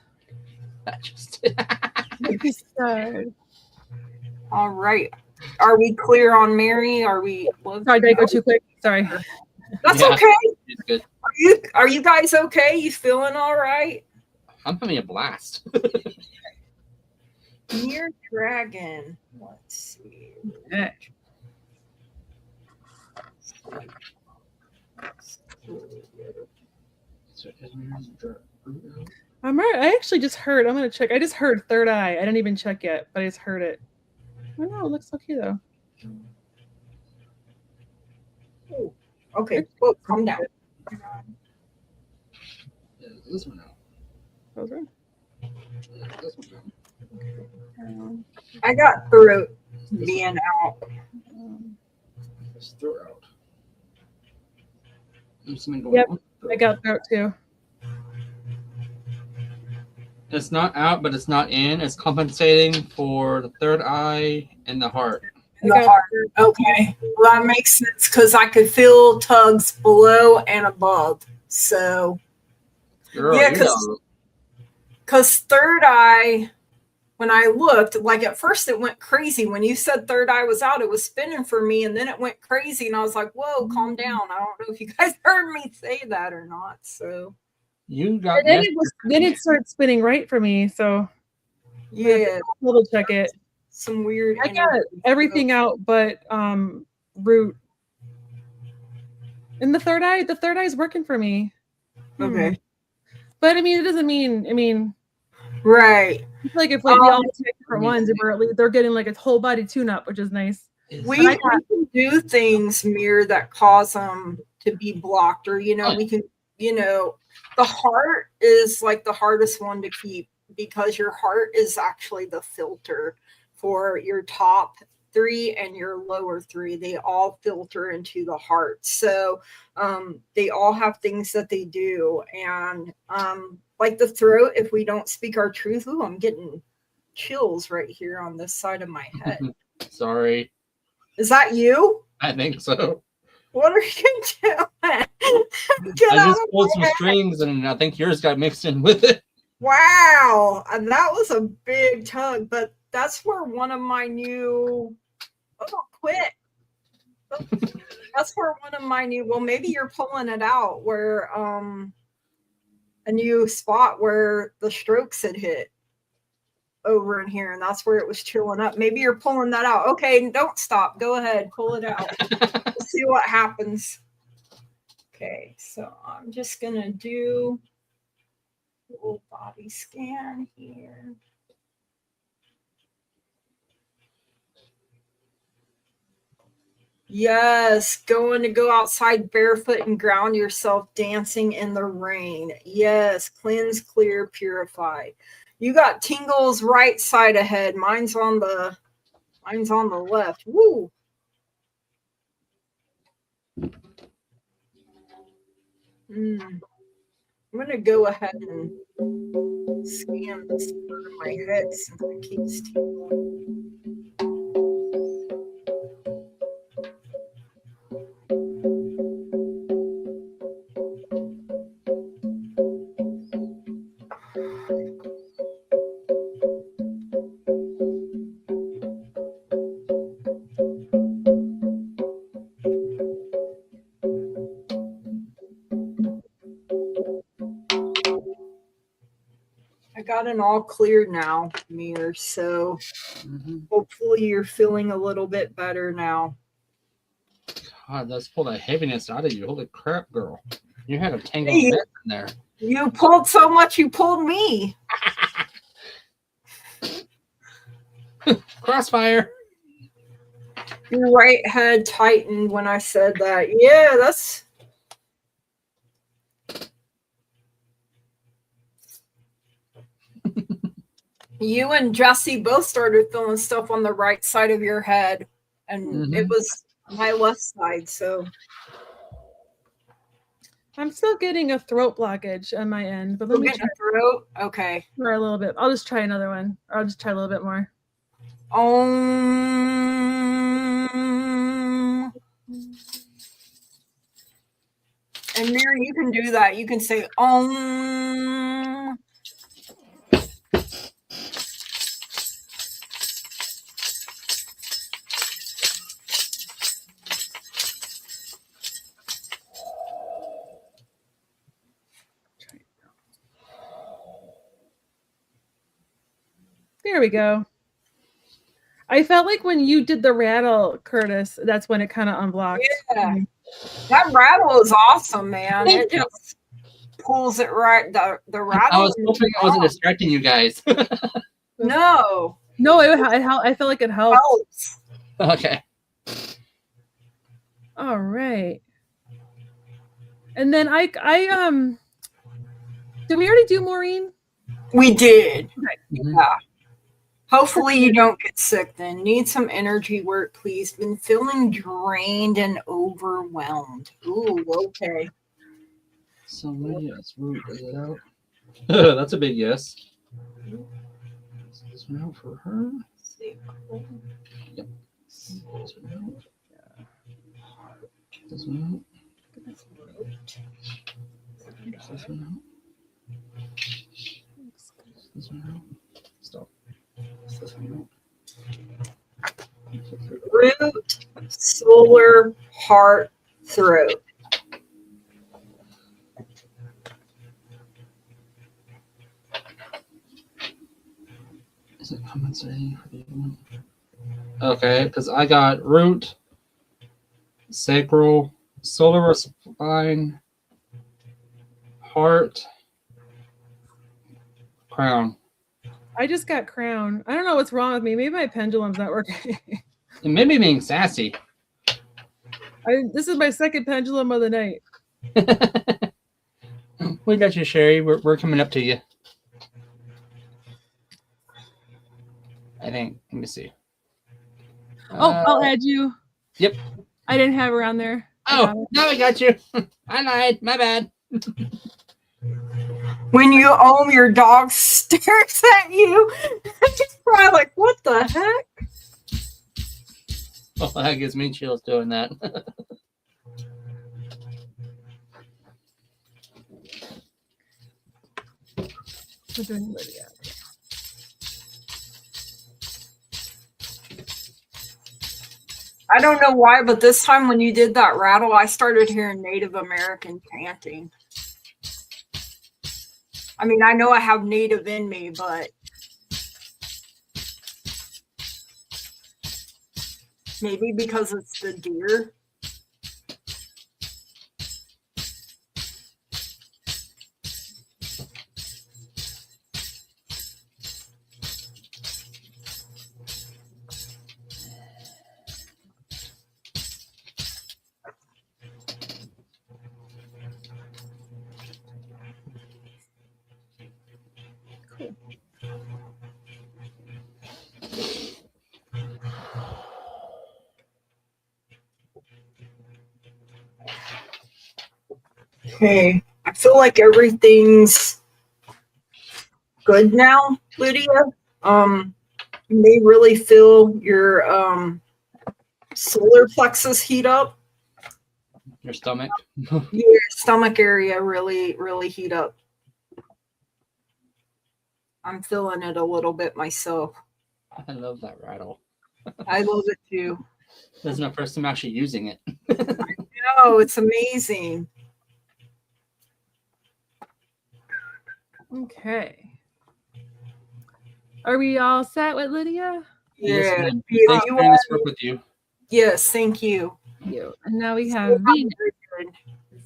All right. Are we clear on Mary? Are we? Sorry, did I go too quick? Sorry. That's okay. It's good. Are you guys okay? You feeling all right? I'm having a blast. Near Dragon. Let's see. Okay. I actually just heard. I'm gonna check. I just heard third eye. I didn't even check yet, but I just heard it. Oh no, it looks okay though. Ooh, okay. Whoa, calm down. This one out. Those are. This one out. I got throat being out. Just throw it out. Yep, I got throat too. It's not out, but it's not in. It's compensating for the third eye and the heart. The heart. Okay. Well, that makes sense because I could feel tugs below and above. So, Girl, yeah, because third eye, when I looked, like at first it went crazy. When you said third eye was out, it was spinning for me, and then it went crazy, and I was like, whoa, calm down. I don't know if you guys heard me say that or not. So you got then it started spinning right for me. So yeah, we'll check it. Some weird. I got everything out but root. And the third eye is working for me. Okay. But I mean, it doesn't mean right. It's like if we all take different ones, they're getting like a whole body tune-up, which is nice. We can do things, Mir, that cause them to be blocked, or we can, the heart is like the hardest one to keep because your heart is actually the filter for your top 3 and your lower 3. They all filter into the heart. So they all have things that they do. And like the throat, if we don't speak our truth, I'm getting chills right here on this side of my head. Sorry. Is that you? I think so. What are you doing? I just pulled some strings and I think yours got mixed in with it. Wow. That was a big tug, but that's where one of my new... Oh, quit. That's where one of my new... Well, maybe you're pulling it out where a new spot where the strokes had hit over in here, and that's where it was chilling up. Maybe you're pulling that out. Okay, don't stop. Go ahead. Pull it out. We'll see what happens. Okay, so I'm just going to do a little body scan here. Yes, going to go outside barefoot and ground yourself, dancing in the rain. Yes, cleanse, clear, purify. You got tingles right side ahead. Mine's on the left. Woo. I'm going to go ahead and scan this part of my head since it keeps tingling. Got an all clear now, Mir. So hopefully you're feeling a little bit better now. God, let's pull the heaviness out of you. Holy crap, girl. You had a tangle of mess in there. You pulled so much, you pulled me. Crossfire. Your right head tightened when I said that. Yeah, that's... You and Jesse both started feeling stuff on the right side of your head. And it was my left side, so... I'm still getting a throat blockage on my end, but let me try. Throat? Okay. Try a little bit. I'll just try another one. Or I'll just try a little bit more. And Mary, you can do that. You can say Om. There we go. I felt like when you did the rattle, Curtis, that's when it kind of unblocked. Yeah. That rattle is awesome, man. It just pulls it right. The rattle. I was hoping I wasn't distracting you guys. No. No, I felt like it helps. Okay. All right. And then did we already do Maureen? We did. Okay. Yeah. Hopefully you don't get sick then. Need some energy work, please. Been feeling drained and overwhelmed. Ooh, okay. So yes, root is it out? That's a big yes. Is this one out for her? Yep. This one out. This one out. This one out. This one out. Stop. This one out. Root, solar, heart, throat. Is it compensating for the other one? Okay, because I got root, sacral, solar spine, heart, crown. I just got crown. I don't know what's wrong with me. Maybe my pendulum's not working. It may be being sassy. This is my second pendulum of the night. We got you, Sherry. We're coming up to you. I think. Let me see. I'll add you. Yep. I didn't have her on there. Oh, now I got you. I lied. My bad. When you own your dog stares at you, it's probably like, what the heck? Oh, that gives me chills doing that. We're doing Lydia. I don't know why, but this time when you did that rattle, I started hearing Native American chanting. I mean, I know I have Native in me, but maybe because it's the deer. Okay, I feel like everything's good now, Lydia. You may really feel your solar plexus heat up. Your stomach. Your stomach area really heat up. I'm feeling it a little bit myself. I love that rattle. I love it too. This is my first time actually using it. No, it's amazing. Okay. Are we all set with Lydia? Yeah. Yes, thanks for doing this work with you. Yes, thank you. Cute. And now we have Venus.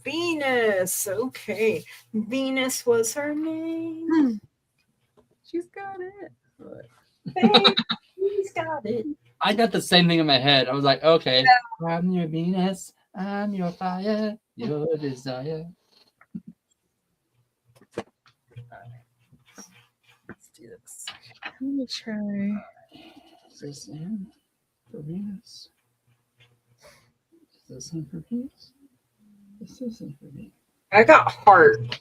Venus. Okay. Venus was her name. She's got it. Hey, she's got it. I got the same thing in my head. I was like, okay, I'm your Venus, I'm your fire, your desire. Let's do this. Let me try. Is this in for Venus? Is this in for Venus? Is this in for Venus? I got heart.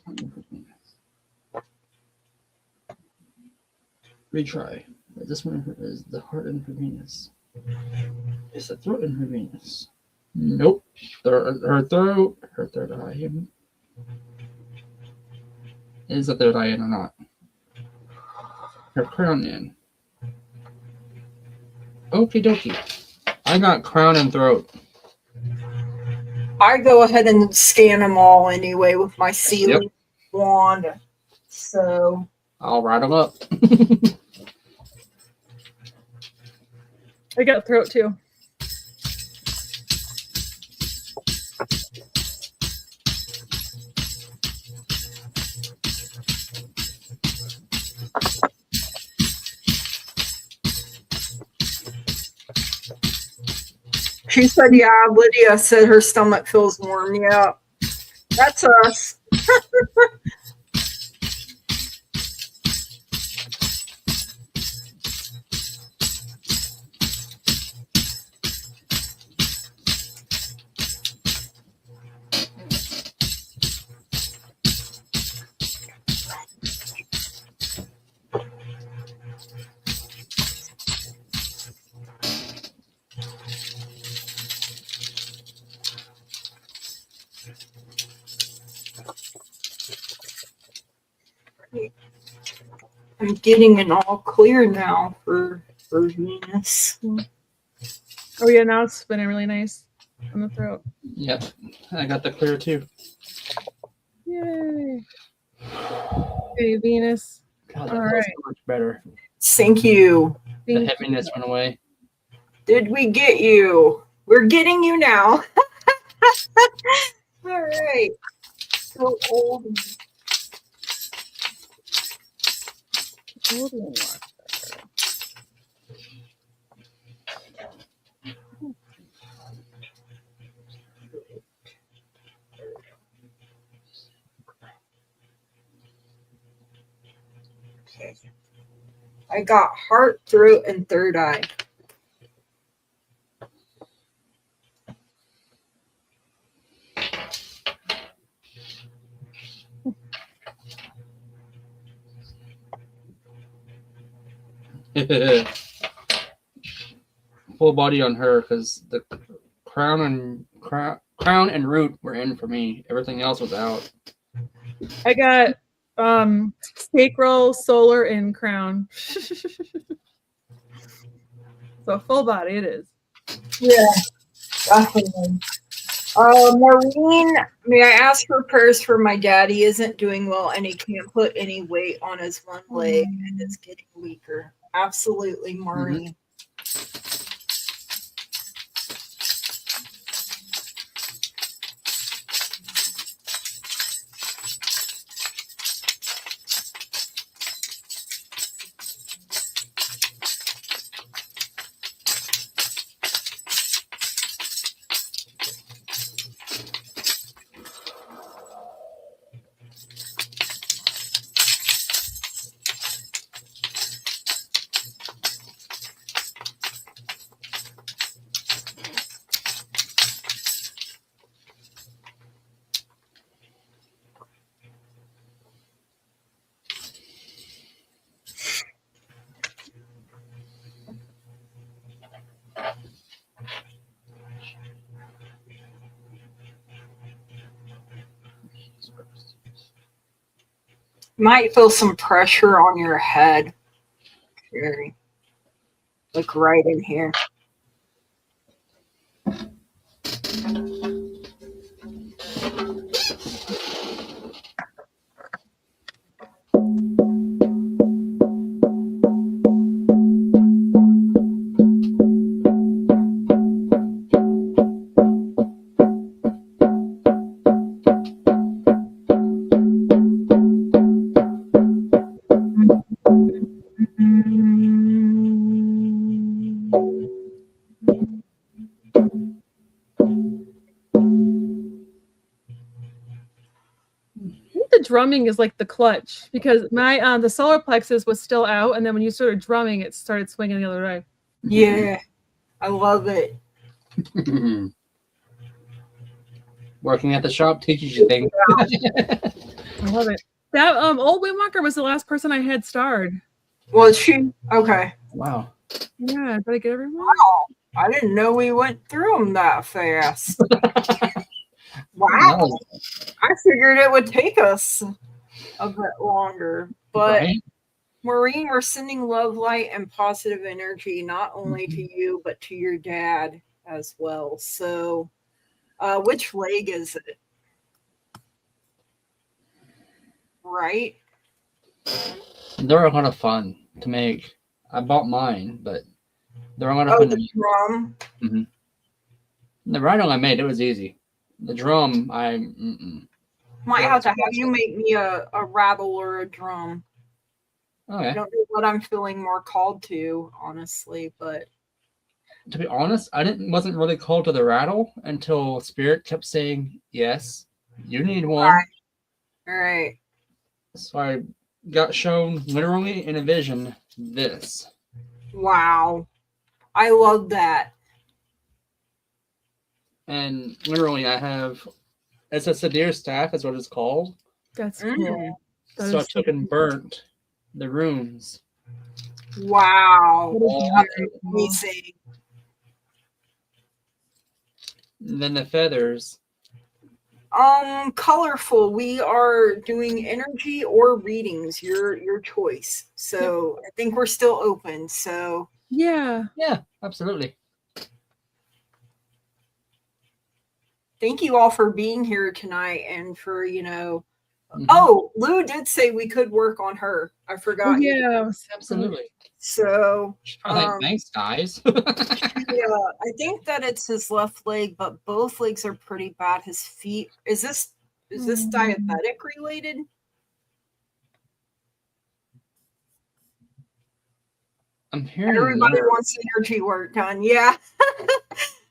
Retry. This one is the heart in for Venus. Is the throat in for Venus? Nope. Her third eye in. Is the third eye in or not? Her crown in. Okie dokie. I got crown and throat. I go ahead and scan them all anyway with my sealing wand. So I'll write them up. I got throat too. she said, yeah, Lydia said her stomach feels warm. Yeah, that's us. I'm getting an all clear now for Venus. Oh yeah, now it's spinning really nice on the throat. Yep. I got the clear too. Yay. Okay, Venus. God, that All feels right. so much better. Thank you. The heaviness went away. Did we get you? We're getting you now. All right. So old. Okay. I got heart, throat, and third eye. Full body on her because the crown and root were in for me. Everything else was out. I got sacral, solar, and crown. So full body it is. Yeah, definitely. Maureen, may I ask for prayers for my dad? He isn't doing well and he can't put any weight on his one leg and it's getting weaker. Absolutely, Maureen. Might feel some pressure on your head, Carrie. Like right in here. drumming is like the clutch, because my the solar plexus was still out, and then when you started drumming, it started swinging the other way. Yeah, I love it. Working at the shop teaches you things. I love it. That old Windwalker was the last person I had starred. Was she? Okay. Wow. Yeah, did I get everyone? Wow. I didn't know we went through them that fast. Wow. I figured it would take us a bit longer. But Right? Maureen, we're sending love, light, and positive energy, not only to you, but to your dad as well. So which leg is it? Right? They're a lot of fun to make. I bought mine, but they're a lot of fun to the make. drum. Mm-hmm. The rhino I made, it was easy. The drum, might have to have you make me a rattle or a drum. Okay. I don't know what I'm feeling more called to, honestly, but to be honest, wasn't really called to the rattle until Spirit kept saying, yes, you need one. All right. So I got shown literally in a vision this. Wow. I love that. And literally it's a Sadir staff is what it's called. That's cool. So I took and burnt the runes. Wow. Amazing. And then the feathers. Colorful. We are doing energy or readings, your choice. So I think we're still open. So yeah, absolutely. Thank you all for being here tonight and for Oh, Lou did say we could work on her. I forgot. Yeah, absolutely. So thanks, guys. Yeah, I think that it's his left leg, but both legs are pretty bad. His feet. Is this diabetic related? I'm hearing everybody wants energy work done. Yeah.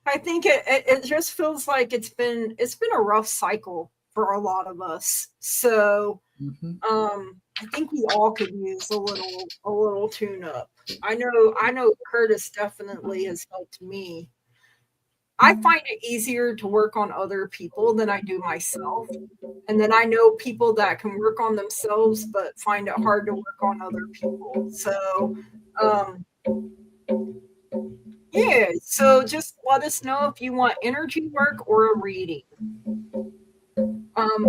I think it just feels like it's been a rough cycle for a lot of us. So I think we all could use a little tune up. I know Curtis definitely has helped me. I find it easier to work on other people than I do myself. And then I know people that can work on themselves but find it hard to work on other people. So yeah, so just let us know if you want energy work or a reading.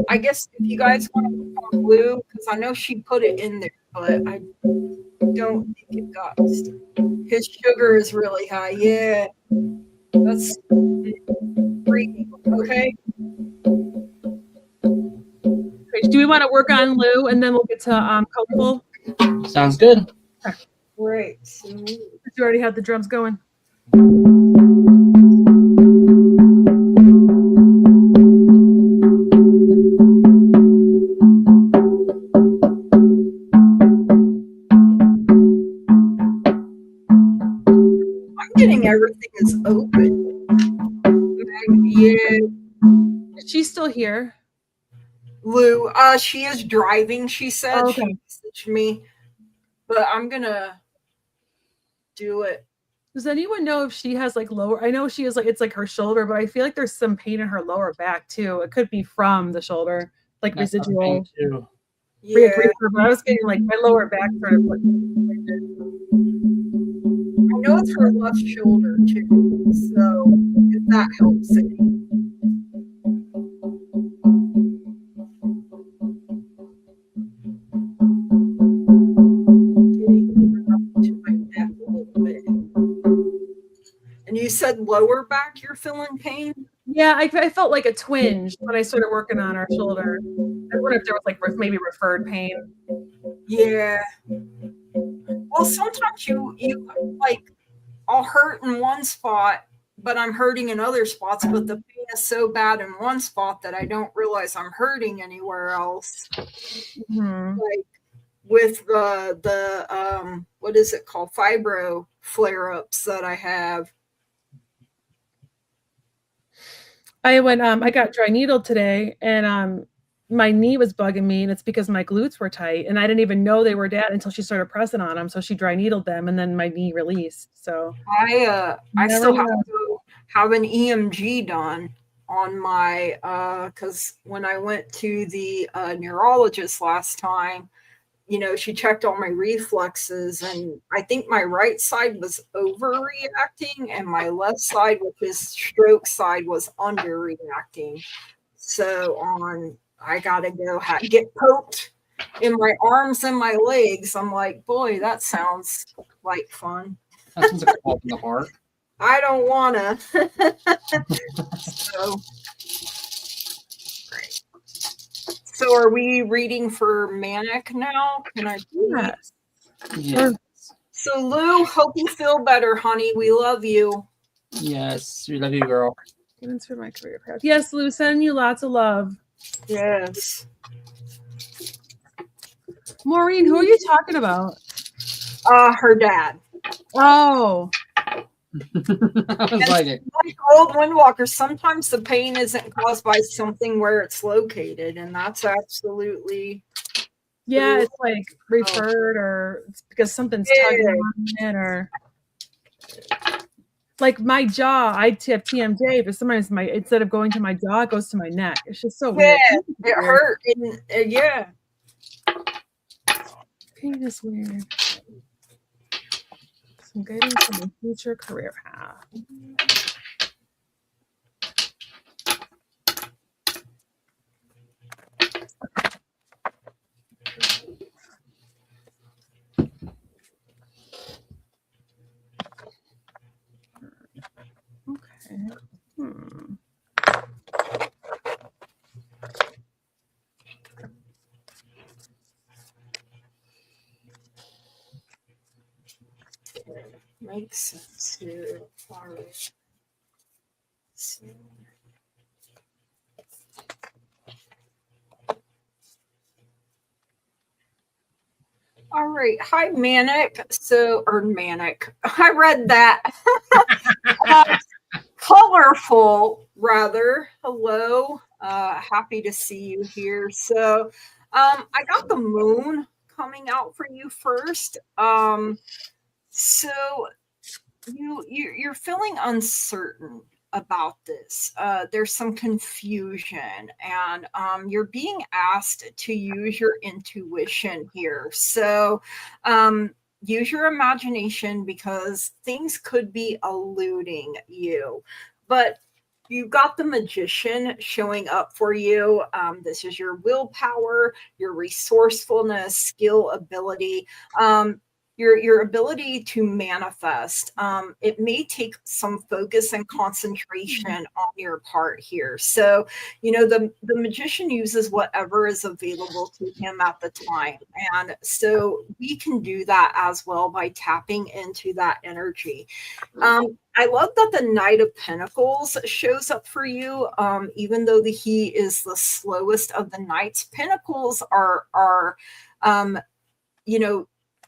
I guess if you guys want to work on Blue, because I know she put it in there, but I don't think it got. His sugar is really high. Yeah, that's okay. Do we want to work on Lou and then we'll get to Colorful? Sounds good. Okay. Great. So, you already have the drums going. I'm getting everything is open. Yeah. She's still here. Lou, she is driving, she said. Oh, okay. She messaged me. But I'm gonna do it. Does anyone know if she has like lower? I know she is like it's like her shoulder, but I feel like there's some pain in her lower back too. It could be from the shoulder, like that's residual. Yeah. But I was getting like my lower back sort of. I know it's her left shoulder too, so if that helps any. And you said lower back, you're feeling pain? Yeah, I felt like a twinge when I started working on her shoulder. I wonder if there was like maybe referred pain. Yeah. Well, sometimes you like I'll hurt in one spot, but I'm hurting in other spots. But the pain is so bad in one spot that I don't realize I'm hurting anywhere else. Mm-hmm. Like with the what is it called? Fibro flare-ups that I have. I got dry needled today, and my knee was bugging me, and it's because my glutes were tight, and I didn't even know they were dead until she started pressing on them. So she dry needled them, and then my knee released. So I still have to have an EMG done on my because when I went to the neurologist last time, she checked all my reflexes, and I think my right side was overreacting and my left side, which is stroke side, was underreacting. So I gotta go get poked in my arms and my legs. I'm like, boy, that sounds like fun. That sounds like a fault in the heart. I don't wanna. So are we reading for Manic now? Can I? Yes. Yes. So Lou, hope you feel better, honey. We love you. Yes, we love you, girl. Guidance for my career path. Yes, Lou, sending you lots of love. Yes. Maureen, who are you talking about? Her dad. Oh. I was like old windwalkers, sometimes the pain isn't caused by something where it's located, and that's absolutely it's like referred, or it's because something's tugging on it, or like my jaw. I have TMJ, but sometimes instead of going to my jaw, it goes to my neck. It's just so weird. It hurt. Yeah. Pain is weird. Some guidance on my future career path. Okay. Makes sense here. All right. Hi, Manic. Manic. I read that. Colorful, rather. Hello. Happy to see you here. So, I got the moon coming out for you first. So you're feeling uncertain about this. There's some confusion, and you're being asked to use your intuition here. So use your imagination, because things could be eluding you. But you've got the magician showing up for you. This is your willpower, your resourcefulness, skill, ability. Your ability to manifest. It may take some focus and concentration on your part here. So, the magician uses whatever is available to him at the time. And so we can do that as well by tapping into that energy. I love that the Knight of Pentacles shows up for you, even though he is the slowest of the knights. Pentacles are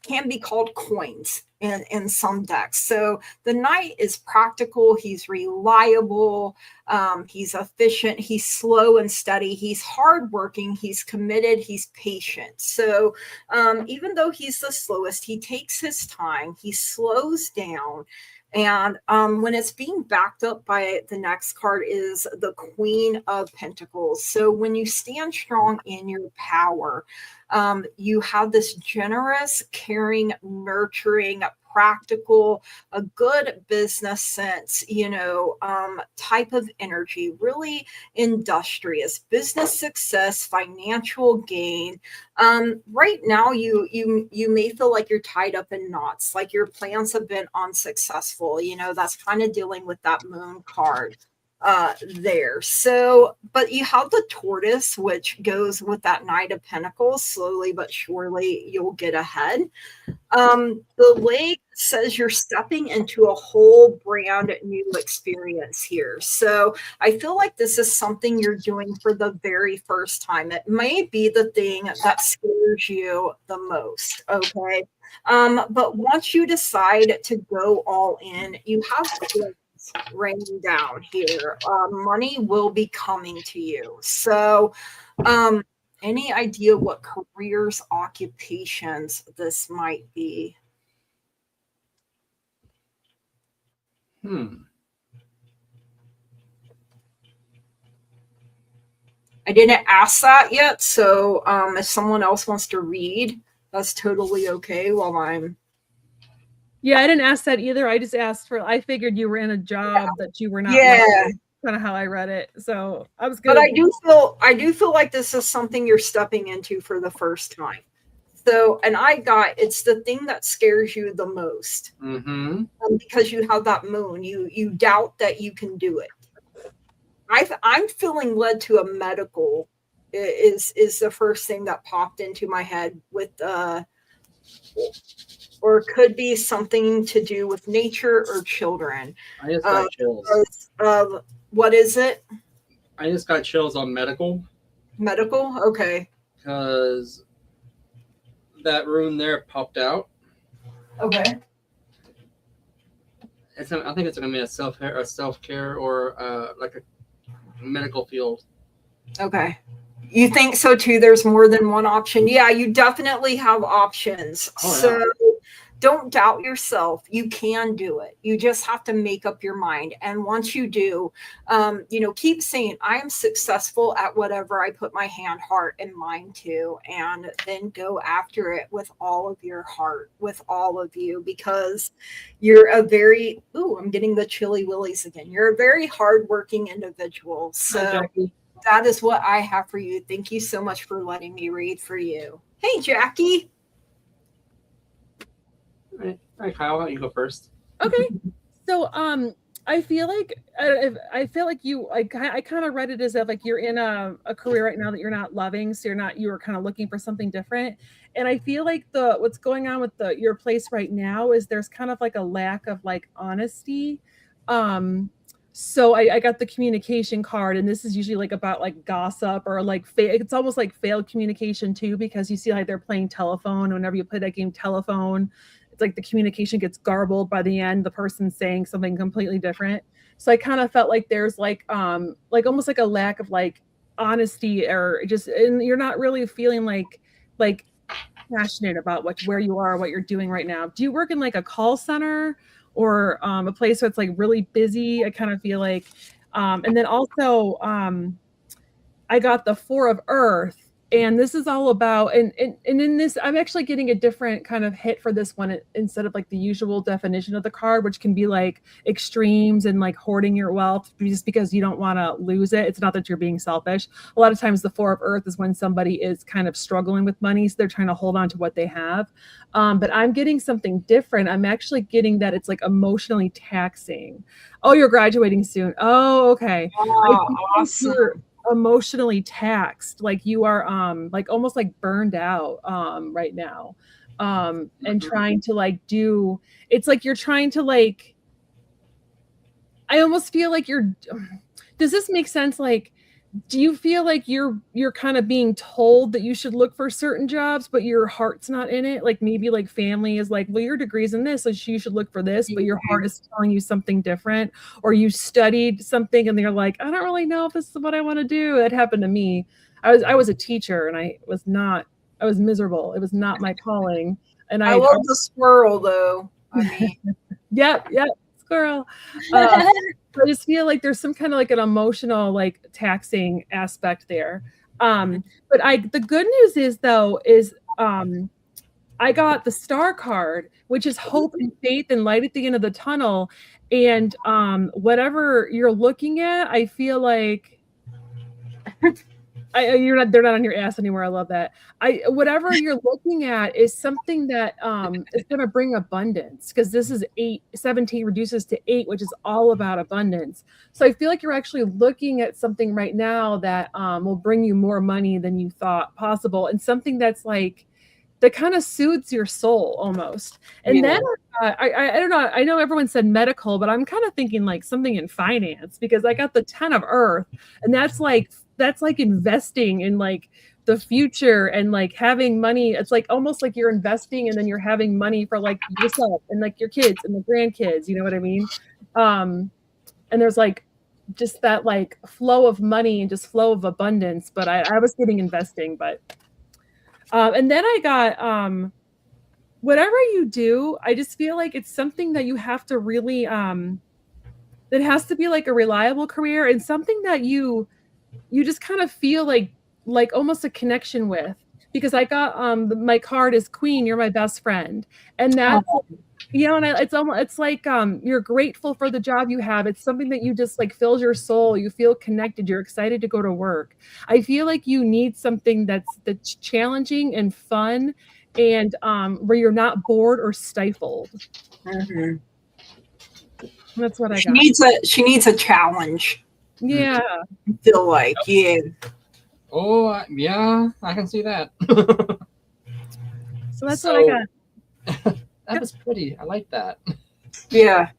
can be called coins in some decks. So the knight is practical, he's reliable, he's efficient, he's slow and steady, he's hardworking, he's committed, he's patient. So even though he's the slowest, he takes his time, he slows down. And when it's being backed up by the next card is the Queen of Pentacles. So when you stand strong in your power, you have this generous, caring, nurturing, practical, a good business sense, type of energy, really industrious, business success, financial gain. Right now, you may feel like you're tied up in knots, like your plans have been unsuccessful. That's kind of dealing with that moon card there. So, but you have the tortoise, which goes with that Knight of Pentacles. Slowly but surely, you'll get ahead. The lake says you're stepping into a whole brand new experience here. So I feel like this is something you're doing for the very first time. It may be the thing that scares you the most. Okay. But once you decide to go all in, you have raining down here. Money will be coming to you. So any idea what careers, occupations this might be? I didn't ask that yet, so if someone else wants to read, that's totally okay while I'm... Yeah, I didn't ask that either. I just asked for, I figured you were in a job that you were not loving. Kind of how I read it. So I was good. But I do feel like this is something you're stepping into for the first time. So, and it's the thing that scares you the most. Because you have that moon, you doubt that you can do it. I'm feeling led to a medical is the first thing that popped into my head with or it could be something to do with nature or children. I just got chills. What is it? I just got chills on medical. Medical? Okay. Because that rune there popped out. Okay. I think it's going to be a self-care or like a medical field. Okay. You think so too? There's more than one option. Yeah, you definitely have options. So don't doubt yourself. You can do it. You just have to make up your mind. And once you do, keep saying, I am successful at whatever I put my hand, heart, and mind to, and then go after it with all of your heart, with all of you, because you're a very, I'm getting the chilly willies again. You're a very hardworking individual. So that is what I have for you. Thank you so much for letting me read for you. Hey, Jackie. All right, Kyle, you go first. Okay. So, I feel like I kind of read it as if like you're in a career right now that you're not loving, so you were kind of looking for something different. And I feel like what's going on with your place right now is there's kind of like a lack of like honesty. So I got the communication card, and this is usually like about like gossip or like it's almost like failed communication too, because you see like they're playing telephone. Whenever you play that game telephone, it's like the communication gets garbled by the end, the person's saying something completely different. So I kind of felt like there's like almost like a lack of like honesty, or just, and you're not really feeling like passionate about where you are, what you're doing right now. Do you work in like a call center or a place where it's like really busy? I kind of feel like, and then also I got the 4 of Earth, and this is all about, and in this, I'm actually getting a different kind of hit for this one instead of like the usual definition of the card, which can be like extremes and like hoarding your wealth just because you don't want to lose it. It's not that you're being selfish. A lot of times the 4 of Earth is when somebody is kind of struggling with money, so they're trying to hold on to what they have. But I'm getting something different. I'm actually getting that it's like emotionally taxing. Oh, you're graduating soon. Oh, okay. Oh, awesome. Emotionally taxed, like you are like almost like burned out right now, and trying to like do, it's like you're trying to like, I almost feel like does this make sense? Like, do you feel like you're kind of being told that you should look for certain jobs, but your heart's not in it? Like maybe like family is like, well, your degree's in this, so you should look for this, but your heart is telling you something different. Or you studied something and they're like, I don't really know if this is what I want to do. That happened to me. I was a teacher, and I was miserable. It was not my calling. And I love the squirrel though. I mean, yep, squirrel. I just feel like there's some kind of like an emotional, like taxing aspect there. But the good news is though, I got the star card, which is hope and faith and light at the end of the tunnel. And whatever you're looking at, I feel like they're not on your ass anymore. I love that. Whatever you're looking at is something that is going to bring abundance, because this is 17 reduces to 8, which is all about abundance. So I feel like you're actually looking at something right now that will bring you more money than you thought possible, and something that's like, that kind of soothes your soul almost. And then I don't know, I know everyone said medical, but I'm kind of thinking like something in finance, because I got the 10 of Earth, and that's like investing in like the future and like having money. It's like almost like you're investing and then you're having money for like yourself and like your kids and the grandkids, you know what I mean? And there's like just that like flow of money and just flow of abundance. But I was getting investing, but and then I got whatever you do, I just feel like it's something that you have to really that has to be like a reliable career and something that you just kind of feel like almost a connection with, because I got my card is Queen, you're my best friend, and that's you know, and it's almost it's like you're grateful for the job you have. It's something that you just like fills your soul. You feel connected. You're excited to go to work. I feel like you need something that's challenging and fun, and where you're not bored or stifled. Mm-hmm. That's what I She got. She needs a challenge. Yeah. I feel like, yeah. Oh, yeah, I can see that. So that's what I got. That was pretty. I like that. Yeah.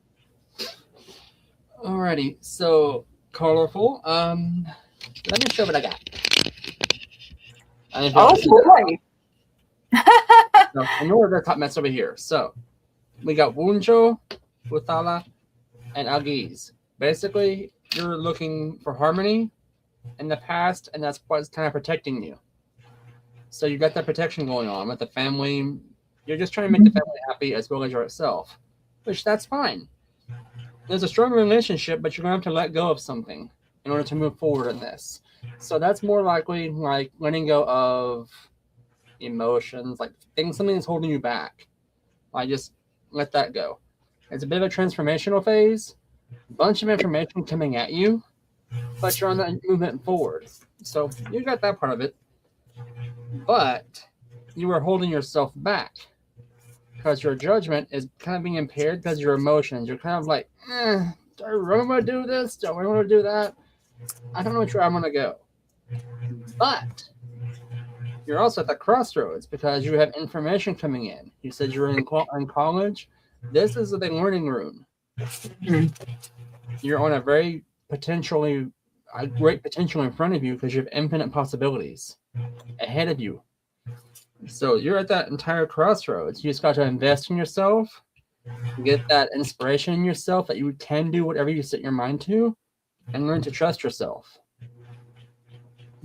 Alrighty, so colorful. Let me show what I got. Oh boy. So, in order, top mess over here. So we got Wunjo, Uthala, and Agiz. Basically, you're looking for harmony in the past, and that's what's kind of protecting you. So you got that protection going on with the family. You're just trying to make the family happy as well as yourself, which that's fine. There's a strong relationship, but you're going to have to let go of something in order to move forward in this. So that's more likely like letting go of emotions, like something that's holding you back. Like just let that go. It's a bit of a transformational phase, bunch of information coming at you, but you're on that movement forward. So you got that part of it, but you are holding yourself back because your judgment is kind of being impaired because your emotions. You're kind of like, do I really want to do this? Do I want to do that? I don't know which way I'm going to go. But you're also at the crossroads because you have information coming in. You said you're in college. This is the learning room. You're on a great potential in front of you because you have infinite possibilities ahead of you. So you're at that entire crossroads. You just got to invest in yourself, get that inspiration in yourself that you can do whatever you set your mind to, and learn to trust yourself.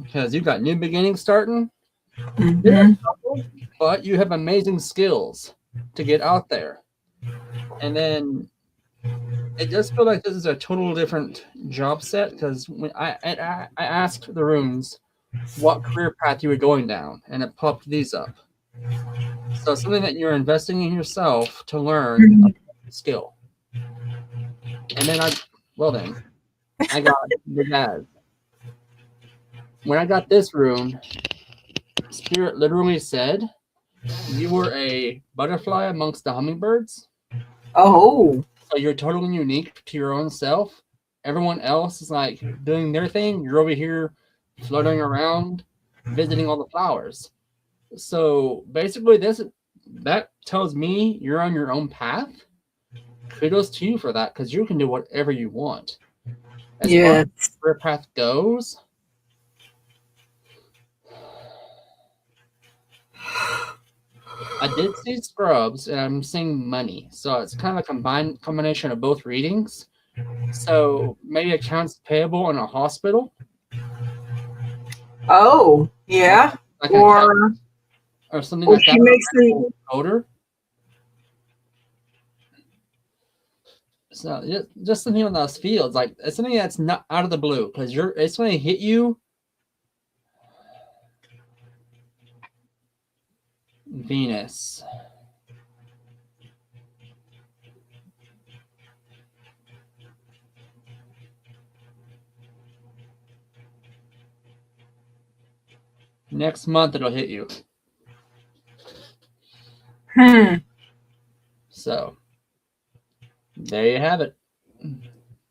Because you've got new beginnings starting, but you have amazing skills to get out there. And then it does feel like this is a total different job set because when I asked the rooms what career path you were going down, and it popped these up. So something that you're investing in yourself to learn a skill. And then I got the guys. When I got this room, Spirit literally said you were a butterfly amongst the hummingbirds. Oh. So you're totally unique to your own self. Everyone else is like doing their thing. You're over here floating around, visiting all the flowers. So basically that tells me you're on your own path. Kudos to you for that, because you can do whatever you want. As far as the career path goes, I did see scrubs and I'm seeing money. So it's kind of a combination of both readings. So maybe accounts payable in a hospital. Oh, yeah. Like or something like that. Makes the odor. So just something on those fields, like it's something that's not out of the blue, because it's going to hit you. Venus. Next month it'll hit you. So there you have it.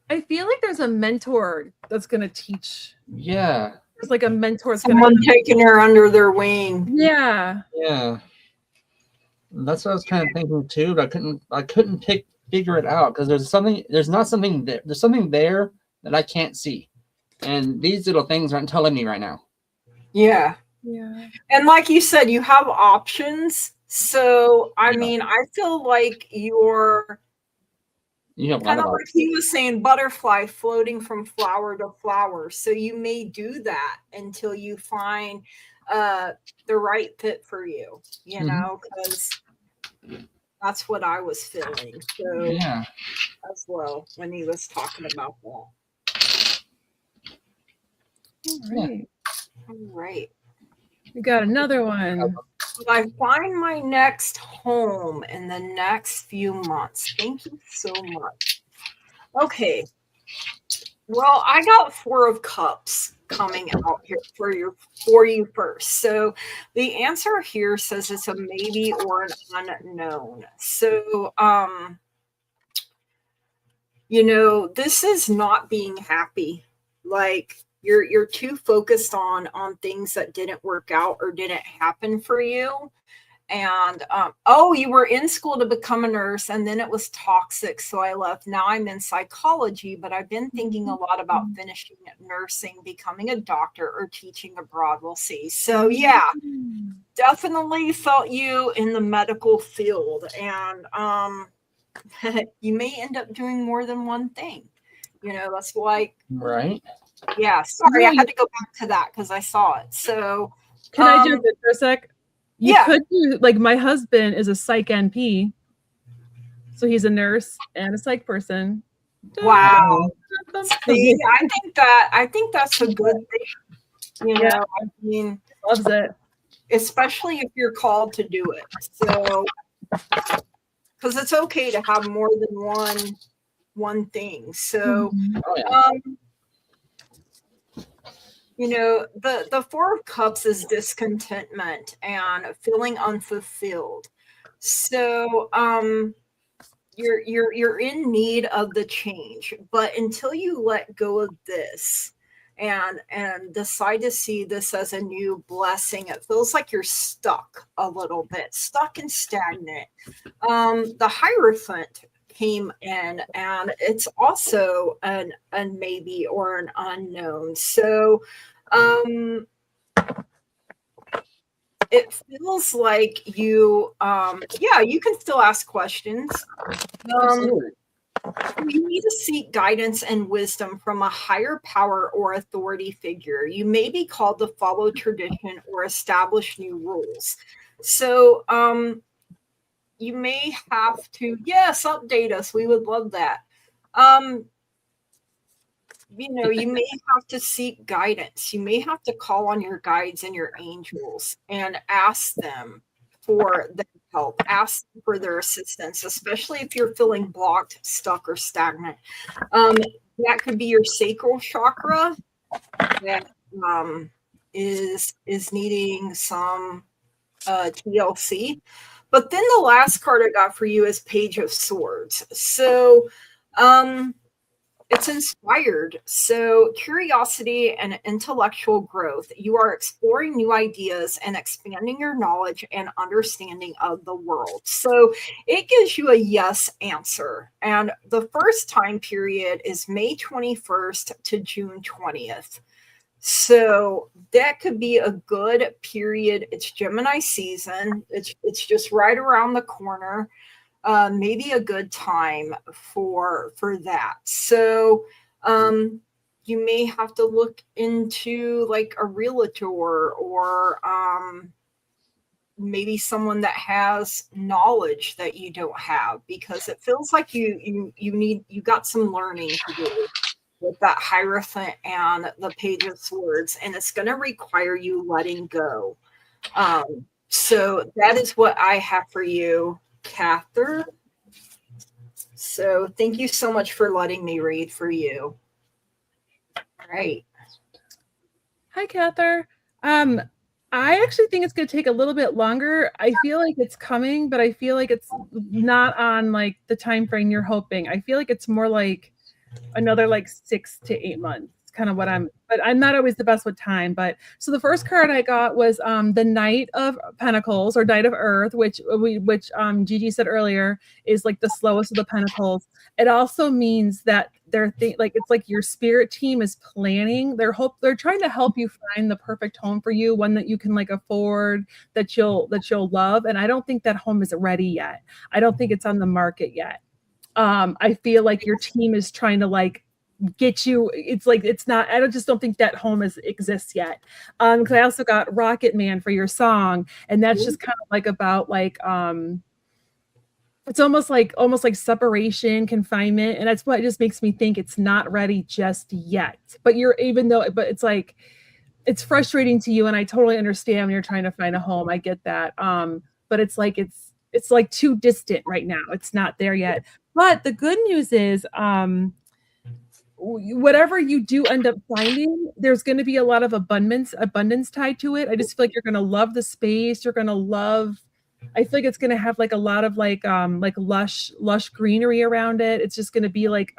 I feel like there's a mentor that's going to teach. Yeah. There's like a mentor. Someone taking her under their wing. Yeah. Yeah. That's what I was kind of thinking too, but I couldn't figure it out because there's something there that I can't see. And these little things aren't telling me right now. Yeah. Yeah. And like you said, you have options. So I mean, I feel like you're You have a lot kind of of like he was saying, butterfly floating from flower to flower. So you may do that until you find the right fit for you, you know, because that's what I was feeling. So yeah. as well when he was talking about that. All right. All right. We got another one. I find my next home in the next few months. Thank you so much. Okay. Well, I got 4 of Cups coming out here for you first. So the answer here says it's a maybe or an unknown. So you know, this is not being happy. Like you're too focused on things that didn't work out or didn't happen for you. And oh, you were in school to become a nurse and then it was toxic, so I left. Now I'm in psychology, but I've been thinking a lot about finishing nursing, becoming a doctor, or teaching abroad. We'll see. So yeah, definitely felt you in the medical field. And you may end up doing more than one thing. You know, that's like, right. Yeah, sorry, I had to go back to that because I saw it. So can I jump in for a sec? You could do, like, my husband is a psych NP, so he's a nurse and a psych person. Wow. See, I think that's a good thing. You know, I mean, loves it, especially if you're called to do it. So, because it's okay to have more than one thing. So, you know, the 4 of Cups is discontentment and feeling unfulfilled. So, you're in need of the change, but until you let go of this and decide to see this as a new blessing, it feels like you're stuck a little bit, stuck and stagnant. The Hierophant came in, and it's also a maybe or an unknown. So it feels like you you can still ask questions. You need to seek guidance and wisdom from a higher power or authority figure. You may be called to follow tradition or establish new rules. So you may have to, update us. We would love that. You know, you may have to seek guidance. You may have to call on your guides and your angels and ask them for their help, ask for their assistance, especially if you're feeling blocked, stuck, or stagnant. That could be your sacral chakra that is needing some TLC. But then the last card I got for you is Page of Swords. So it's inspired. So curiosity and intellectual growth. You are exploring new ideas and expanding your knowledge and understanding of the world. So it gives you a yes answer. And the first time period is May 21st to June 20th. So that could be a good period. It's Gemini season. It's just right around the corner. Maybe a good time for that. So you may have to look into like a realtor or maybe someone that has knowledge that you don't have, because it feels like you got some learning to do with that Hierophant and the Page of Swords, and it's going to require you letting go. So that is what I have for you, Cather. So thank you so much for letting me read for you. All right. Hi, Cather. I actually think it's going to take a little bit longer. I feel like it's coming, but I feel like it's not on like the time frame you're hoping. I feel like it's more like another like 6 to 8 months. Kind of what but I'm not always the best with time. But so the first card I got was the Knight of Pentacles, or Knight of Earth, which Gigi said earlier is like the slowest of the Pentacles. It also means that it's like your spirit team is planning. They're trying to help you find the perfect home for you, one that you can like afford, that you'll love. And I don't think that home is ready yet. I don't think it's on the market yet. I feel like your team is trying to like get you. It's like it's not. I just don't think that home exists yet. Because I also got Rocket Man for your song, and that's just kind of like about like it's almost like separation, confinement, and that's what just makes me think it's not ready just yet. But but it's like it's frustrating to you, and I totally understand when you're trying to find a home. I get that. But it's like it's like too distant right now. It's not there yet. But the good news is, whatever you do end up finding, there's going to be a lot of abundance tied to it. I just feel like you're going to love the space. You're going to love. I feel like it's going to have like a lot of like lush greenery around it. It's just going to be like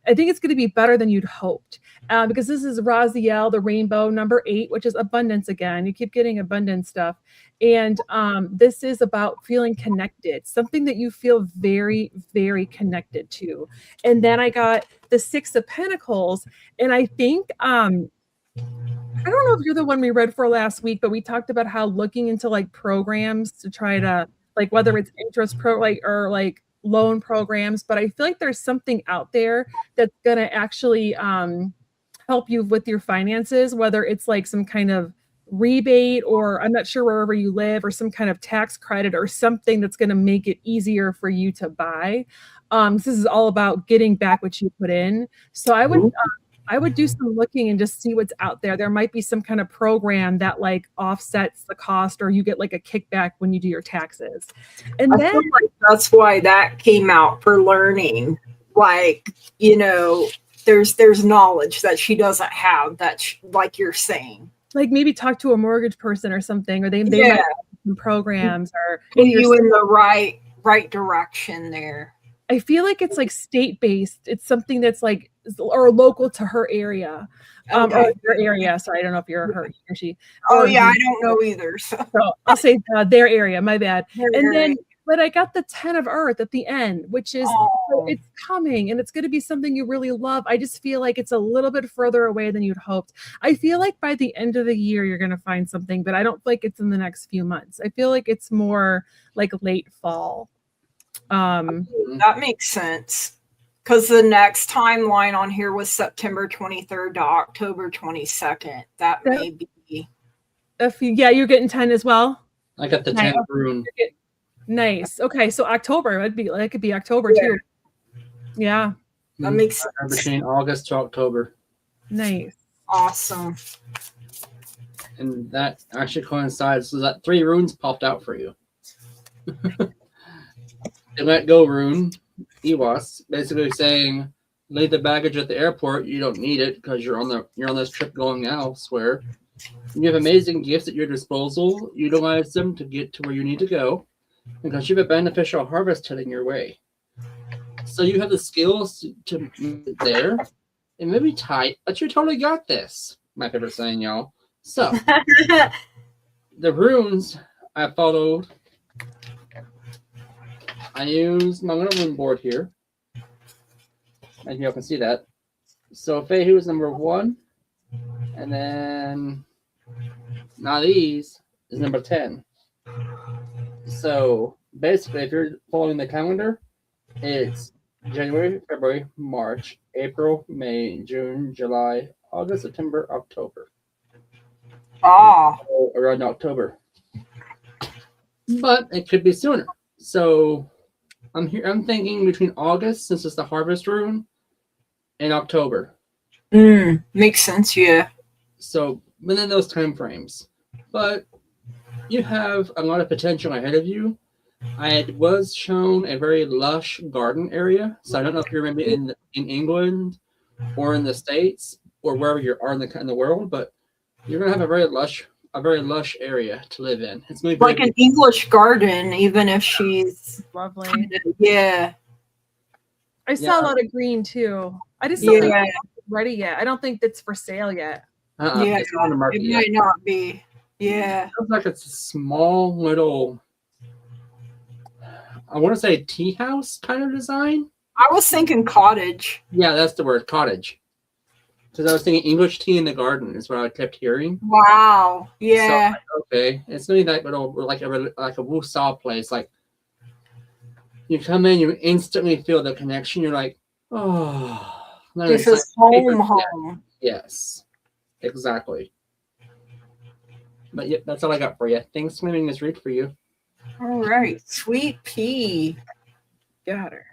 I think it's going to be better than you'd hoped, because this is Raziel, the rainbow number 8, which is abundance again. You keep getting abundance stuff. And this is about feeling connected, something that you feel very, very connected to. And then I got the 6 of Pentacles. And I think, I don't know if you're the one we read for last week, but we talked about how looking into like programs to try to like, whether it's interest or like loan programs, but I feel like there's something out there that's going to actually help you with your finances, whether it's like some kind of rebate, or I'm not sure wherever you live, or some kind of tax credit or something that's going to make it easier for you to buy. This is all about getting back what you put in. So I would do some looking and just see what's out there. There might be some kind of program that like offsets the cost, or you get like a kickback when you do your taxes. And I feel like that's why that came out for learning. Like, you know, there's knowledge that she doesn't have that like you're saying. Like maybe talk to a mortgage person or something, or they might have some programs or put you in the right direction there. I feel like it's like state-based. It's something that's like, or local to her area, or your area. Sorry, I don't know if you're her or she. Oh yeah, I don't know either. So I'll say their area. My bad. But I got the 10 of Earth at the end, which is it's coming, and it's going to be something you really love. I just feel like it's a little bit further away than you'd hoped. I feel like by the end of the year you're going to find something, but I don't feel like it's in the next few months. I feel like it's more like late fall. That makes sense, because the next timeline on here was September 23rd to October 22nd. That may be you're getting 10 as well. I got the 10 rune. Nice. Okay, so October it could be October too. Yeah, that makes sense. Between August to October. Nice. Awesome. And that actually coincides so that 3 runes popped out for you. The let go rune, Iwas, basically saying, leave the baggage at the airport. You don't need it because you're on this trip going elsewhere. You have amazing gifts at your disposal. Utilize them to get to where you need to go, because you have a beneficial harvest heading your way. So you have the skills to move there. It may be tight, but you totally got this. My favorite saying, y'all. So the runes I followed. I used my little rune board here. And y'all can see that. So Fehu is number 1. And then Naliz is number 10. So basically, if you're following the calendar, it's January, February, March, April, May, June, July, August, September, October. Around October. But it could be sooner. So I'm thinking between August, since it's the harvest rune, and October. Makes sense, yeah. So within those time frames. But you have a lot of potential ahead of you. I was shown a very lush garden area. So I don't know if you're maybe in England or in the States or wherever you are in the world, but you're gonna have a very lush area to live in. It's going to be like an English garden, even if she's lovely. I saw a lot of green too. I just don't think it's ready yet. I don't think it's for sale yet. It's on the market. It might not be. Yeah. It looks like it's a small little, I want to say tea house kind of design. I was thinking cottage. Yeah, that's the word, cottage. Because I was thinking English tea in the garden is what I kept hearing. Wow. Yeah. So, okay. It's really like little, like a Wusa place. Like You come in, you instantly feel the connection. You're like, oh, this is home. Yes, exactly. But yeah, that's all I got for you. Thanks for letting this read for you. All right, Sweet Pea. Got her.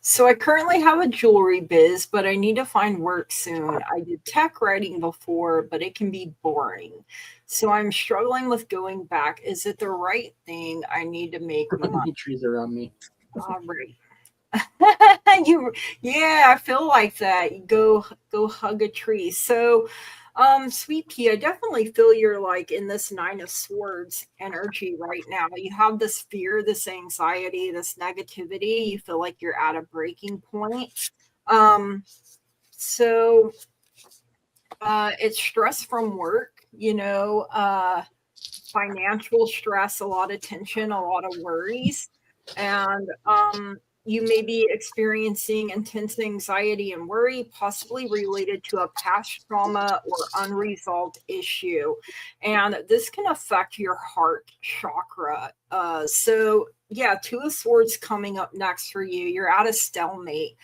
So I currently have a jewelry biz, but I need to find work soon. I did tech writing before, but it can be boring. So I'm struggling with going back. Is it the right thing? I need to make money. Trees around me. All right. Yeah, I feel like that. You go hug a tree. So Sweet Pea, I definitely feel you're like in this 9 of Swords energy right now. You have this fear, this anxiety, this negativity. You feel like you're at a breaking point. So it's stress from work, financial stress, a lot of tension, a lot of worries. And you may be experiencing intense anxiety and worry, possibly related to a past trauma or unresolved issue. And this can affect your heart chakra. So, yeah, 2 of Swords coming up next for you. You're at a stalemate.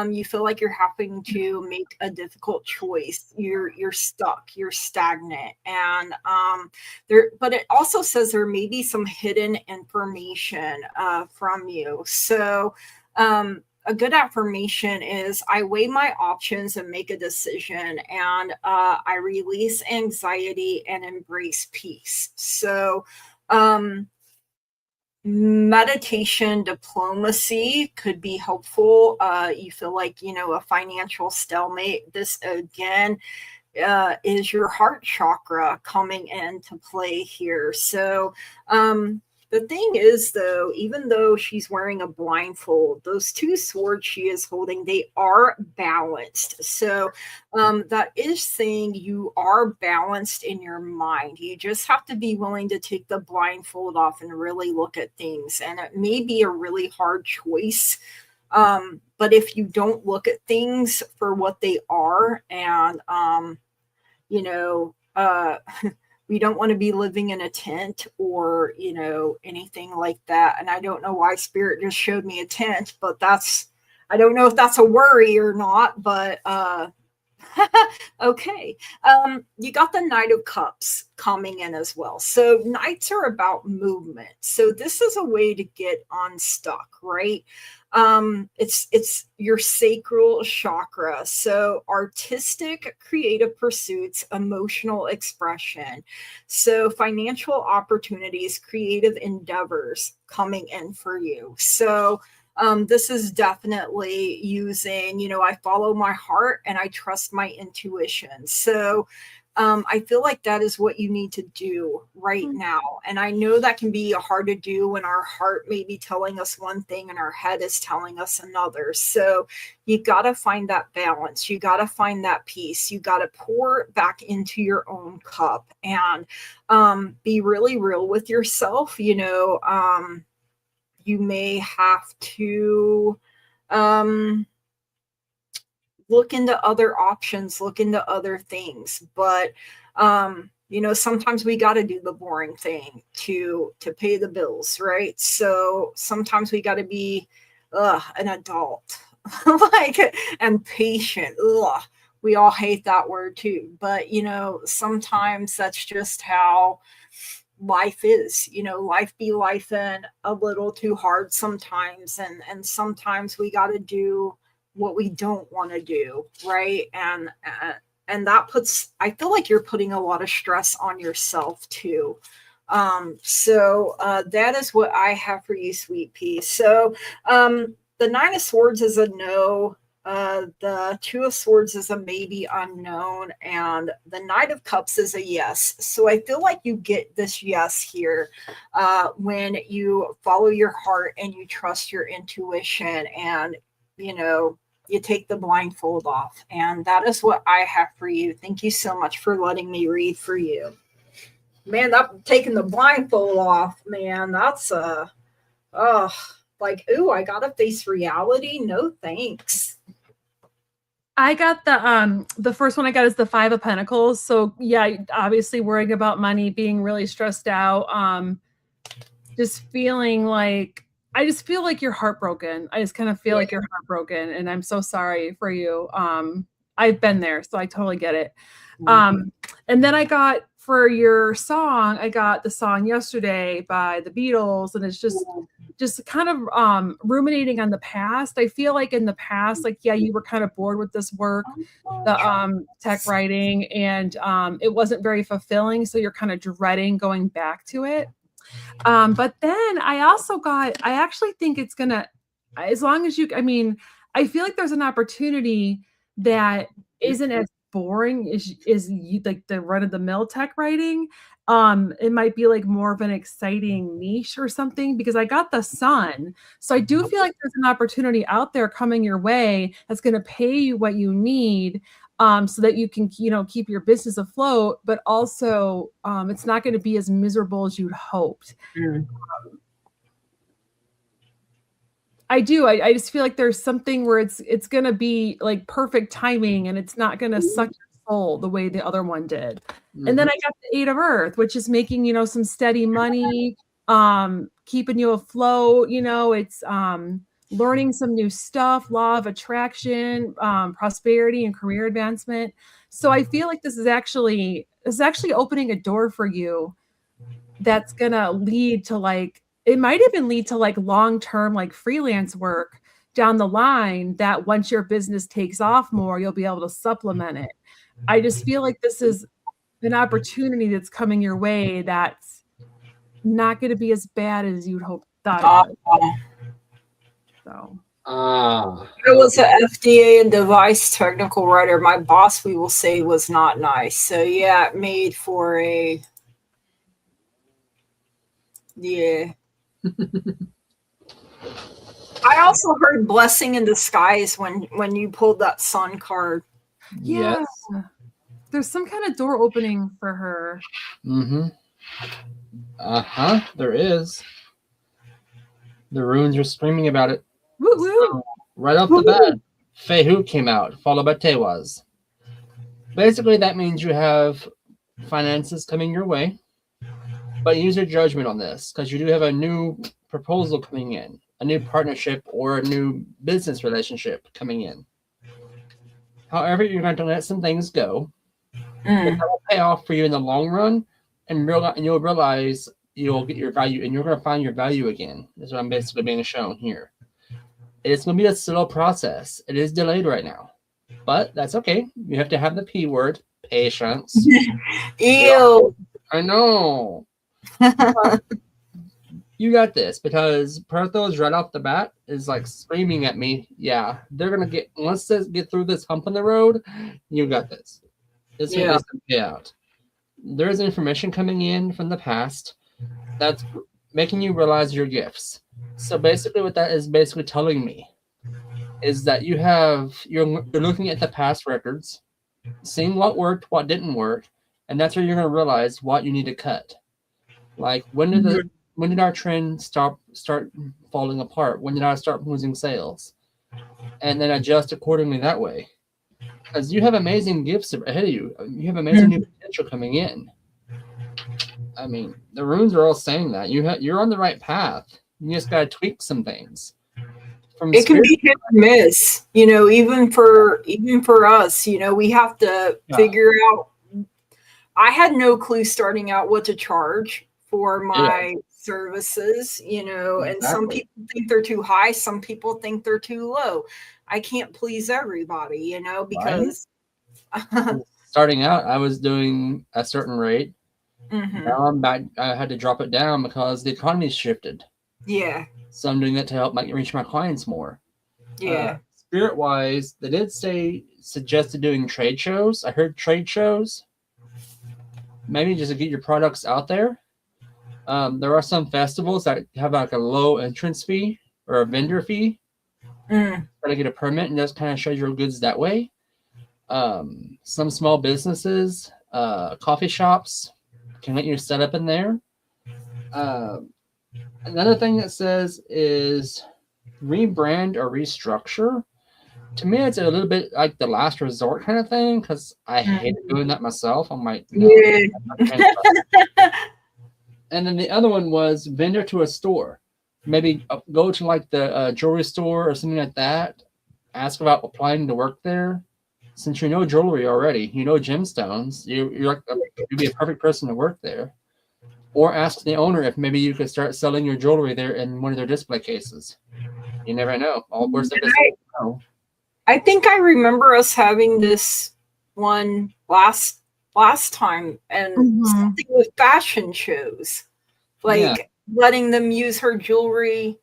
You feel like you're having to make a difficult choice. You're stuck. You're stagnant, and but it also says there may be some hidden information from you. So a good affirmation is I weigh my options and make a decision, and I release anxiety and embrace peace. So meditation diplomacy could be helpful. You feel like, a financial stalemate. This again is your heart chakra coming into play here. So the thing is, though, even though she's wearing a blindfold, those 2 swords she is holding, they are balanced. So that is saying you are balanced in your mind. You just have to be willing to take the blindfold off and really look at things. And it may be a really hard choice. But if you don't look at things for what they are, and we don't want to be living in a tent or, anything like that. And I don't know why Spirit just showed me a tent, but I don't know if that's a worry or not, but okay. You got the Knight of Cups coming in as well. So Knights are about movement. So this is a way to get unstuck, right? It's your sacral chakra. So artistic, creative pursuits, emotional expression. So financial opportunities, creative endeavors coming in for you. So this is definitely using, I follow my heart and I trust my intuition. So I feel like that is what you need to do right now. And I know that can be hard to do when our heart may be telling us one thing and our head is telling us another. So you got to find that balance. You got to find that peace. You got to pour back into your own cup and be really real with yourself. You may have to look into other options, look into other things. But, sometimes we got to do the boring thing to pay the bills, right? So sometimes we got to be an adult and patient. We all hate that word too. But, sometimes that's just how life is. Life be life and a little too hard sometimes, and sometimes we got to do what we don't want to do, right? And that I feel like you're putting a lot of stress on yourself too. So that is what I have for you, Sweet Pea. So the 9 of Swords is a no. The 2 of Swords is a maybe, unknown, and the Knight of Cups is a yes. So I feel like you get this yes here when you follow your heart and you trust your intuition, and you take the blindfold off. And that is what I have for you. Thank you so much for letting me read for you. Man, that taking the blindfold off, man, that's I gotta face reality. No thanks. I got the first one I got is the 5 of Pentacles. So yeah, obviously worrying about money, being really stressed out, just feeling like I just feel like you're heartbroken. I just kind of feel like you're heartbroken, and I'm so sorry for you. I've been there, so I totally get it. And then I got for your song, I got the song Yesterday by the Beatles, and it's just kind of ruminating on the past. I feel like in the past, like, yeah, you were kind of bored with this work, the tech writing, and it wasn't very fulfilling, so you're kind of dreading going back to it. But then I actually think it's gonna, as long as I mean, I feel like there's an opportunity that isn't as boring as you, like the run of the mill tech writing. It might be like more of an exciting niche or something, because I got the Sun. So I do feel like there's an opportunity out there coming your way that's going to pay you what you need, so that you can, keep your business afloat, but also it's not going to be as miserable as you'd hoped. I do. I just feel like there's something where it's going to be like perfect timing, and it's not going to suck your soul the way the other one did. And then I got the Eight of Earth, which is making, some steady money, keeping you afloat. It's learning some new stuff, law of attraction, prosperity, and career advancement. So I feel like this is actually opening a door for you that's gonna lead to, like, it might even lead to like long-term like freelance work down the line, that once your business takes off more, you'll be able to supplement it. I just feel like this is an opportunity that's coming your way that's not going to be as bad as you'd thought it was. So. I was an FDA and device technical writer. My boss, we will say, was not nice. So yeah, it made for a I also heard blessing in disguise when you pulled that Sun card. Yeah. Yes. There's some kind of door opening for her. There is. The runes are screaming about it. Woo-woo. Right off the bat, Fehu came out, followed by Tewaz. Basically, that means you have finances coming your way, but use your judgment on this, because you do have a new proposal coming in, a new partnership or a new business relationship coming in. However, you're going to let some things go. That will pay off for you in the long run, and you'll realize you'll get your value, and you're going to find your value again. That's what I'm basically being shown here. It's going to be a slow process. It is delayed right now, but that's okay. You have to have the P word, patience. Ew. I know. You got this, because Perthos right off the bat is like screaming at me. Yeah, they're going to once they get through this hump on the road, you got this. This is going to pay out. There's information coming in from the past that's making you realize your gifts. So basically what that is basically telling me is that you're looking at the past records, seeing what worked, what didn't work, and that's where you're going to realize what you need to cut. Like, when did our trend start falling apart? When did I start losing sales? And then adjust accordingly that way. Because you have amazing gifts ahead of you. You have amazing new potential coming in. I mean, the runes are all saying that you're on the right path. You just gotta tweak some things. It can be hit or miss, even for us. We have to figure out. I had no clue starting out what to charge for my services, and some people think they're too high, some people think they're too low. I can't please everybody, because starting out, I was doing a certain rate. Now I'm back. I had to drop it down because the economy shifted. Yeah. So I'm doing that to help reach my clients more. Yeah. Spirit-wise, they did suggested doing trade shows. I heard trade shows. Maybe just to get your products out there. There are some festivals that have like a low entrance fee or a vendor fee. Try to get a permit, and just kind of show your goods that way. Some small businesses, coffee shops, can let you set up in there. Another thing that says is rebrand or restructure. To me, it's a little bit like the last resort kind of thing, because I hate doing that myself. I'm like, no. And then the other one was vendor to a store. maybe go to like the jewelry store or something like that. Ask about applying to work there. Since you know jewelry already, you know gemstones. You'd be a perfect person to work there. Or ask the owner if maybe you could start selling your jewelry there in one of their display cases. You never know. I think I remember us having this one last time, and something with fashion shows, like letting them use her jewelry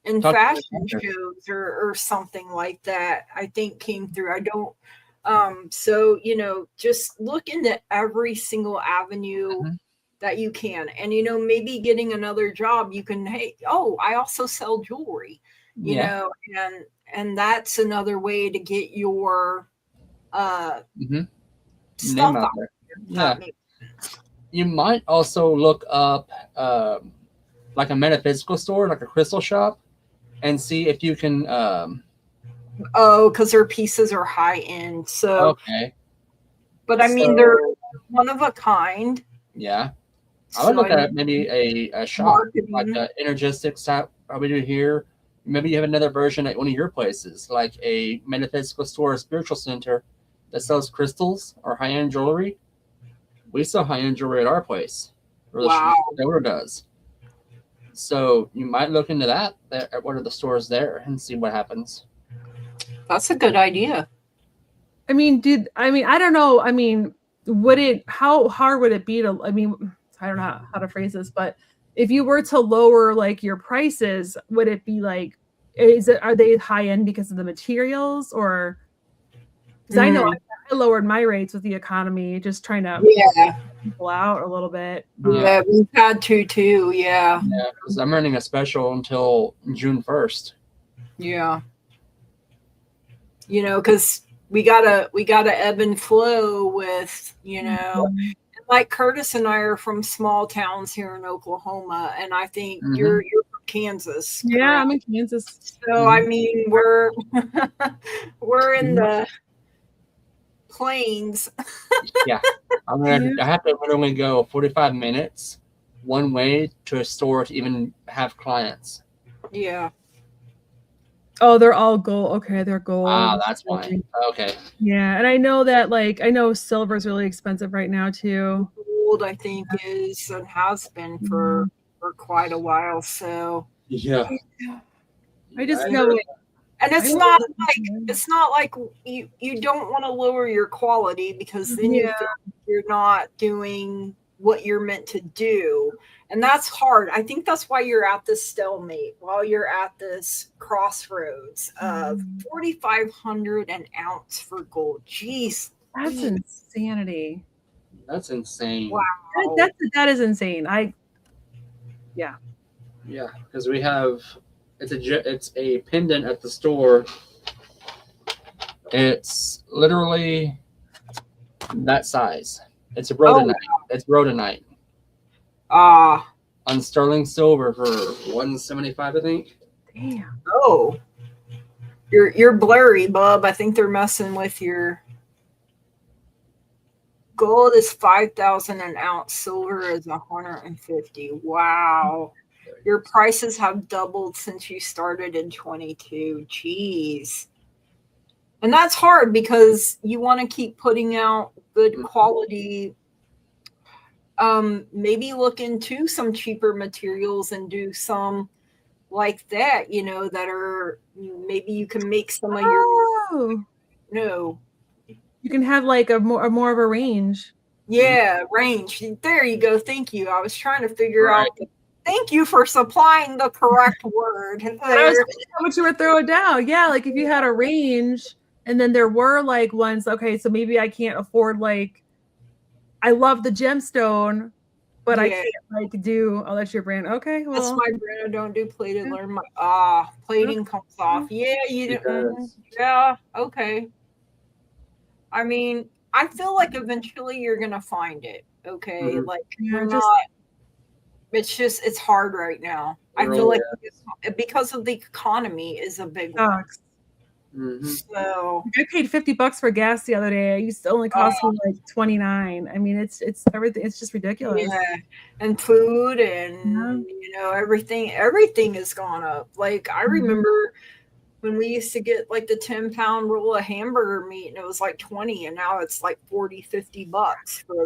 in fashion shows or something like that. I think came through. I don't. So just look into every single avenue that you can, and maybe getting another job. You can. Hey, I also sell jewelry. You know, and that's another way to get your stuff out there. Yeah. You might also look up like a metaphysical store, like a crystal shop, and see if you can because their pieces are high end. So okay. But I mean they're one of a kind. Yeah. I would look at maybe a shop like the Energistics type we do here. Maybe you have another version at one of your places, like a metaphysical store or spiritual center that sells crystals or high-end jewelry. We sell high-end jewelry at our place. Wow. The owner does. So you might look into that at one of the stores there and see what happens. That's a good idea. I mean, I don't know. I mean, how hard would it be to, I don't know how to phrase this, but if you were to lower like your prices, would it be like, are they high end because of the materials, or because I know I lowered my rates with the economy, just trying to people out a little bit. Yeah, we've had to too. Yeah, because I'm running a special until June 1st. Yeah, because we gotta ebb and flow with like Curtis and I are from small towns here in Oklahoma, and I think you're from Kansas. Correct? Yeah, I'm in Kansas. So I mean, we're in the plains. Yeah, I have to literally go 45 minutes one way to a store to even have clients. Yeah. Oh, they're all gold. Okay, they're gold. Ah, that's why. Okay. Yeah, and I know that I know silver is really expensive right now too. Gold, I think, is and has been for quite a while. So yeah, I just know it. And it's not like you don't want to lower your quality, because then you're not doing what you're meant to do. And that's hard. I think that's why you're at this stalemate, while you're at this crossroads of $4,500 an ounce for gold. Jeez. That's insanity. That's insane. Wow. That is insane. Yeah, because we have it's a pendant at the store. It's literally that size. It's a rhodonite. It's rhodonite. On sterling silver for $175, I think. Damn. Oh. You're blurry, bub. I think they're messing with your gold is 5,000 an ounce, silver is 150. Wow. Your prices have doubled since you started in 22. Jeez. And that's hard because you want to keep putting out good quality. Maybe look into some cheaper materials and do some like that, that are, maybe you can make some of your, you can have like a more of a range. Yeah, range. There you go. Thank you. I was trying to figure out. Thank you for supplying the correct word. I was thinking how much you were throwing down. Yeah, like if you had a range, and then there were like ones. Okay, so maybe I can't afford I love the gemstone, but I can't do. Oh, that's your brand. Okay, well, that's my brand. I don't do plated. Learn my plating comes off. Yeah, you do. Yeah, okay. I mean, I feel like eventually you're gonna find it. Okay, you're not. It's hard right now. I feel like because of the economy is a big one. Mm-hmm. So I paid $50 for gas the other day. It used to only cost me like $29. I mean, it's everything. It's just ridiculous. Yeah, and food and everything has gone up. Like I remember when we used to get like the 10-pound roll of hamburger meat and it was like 20, and now it's like $40-$50 for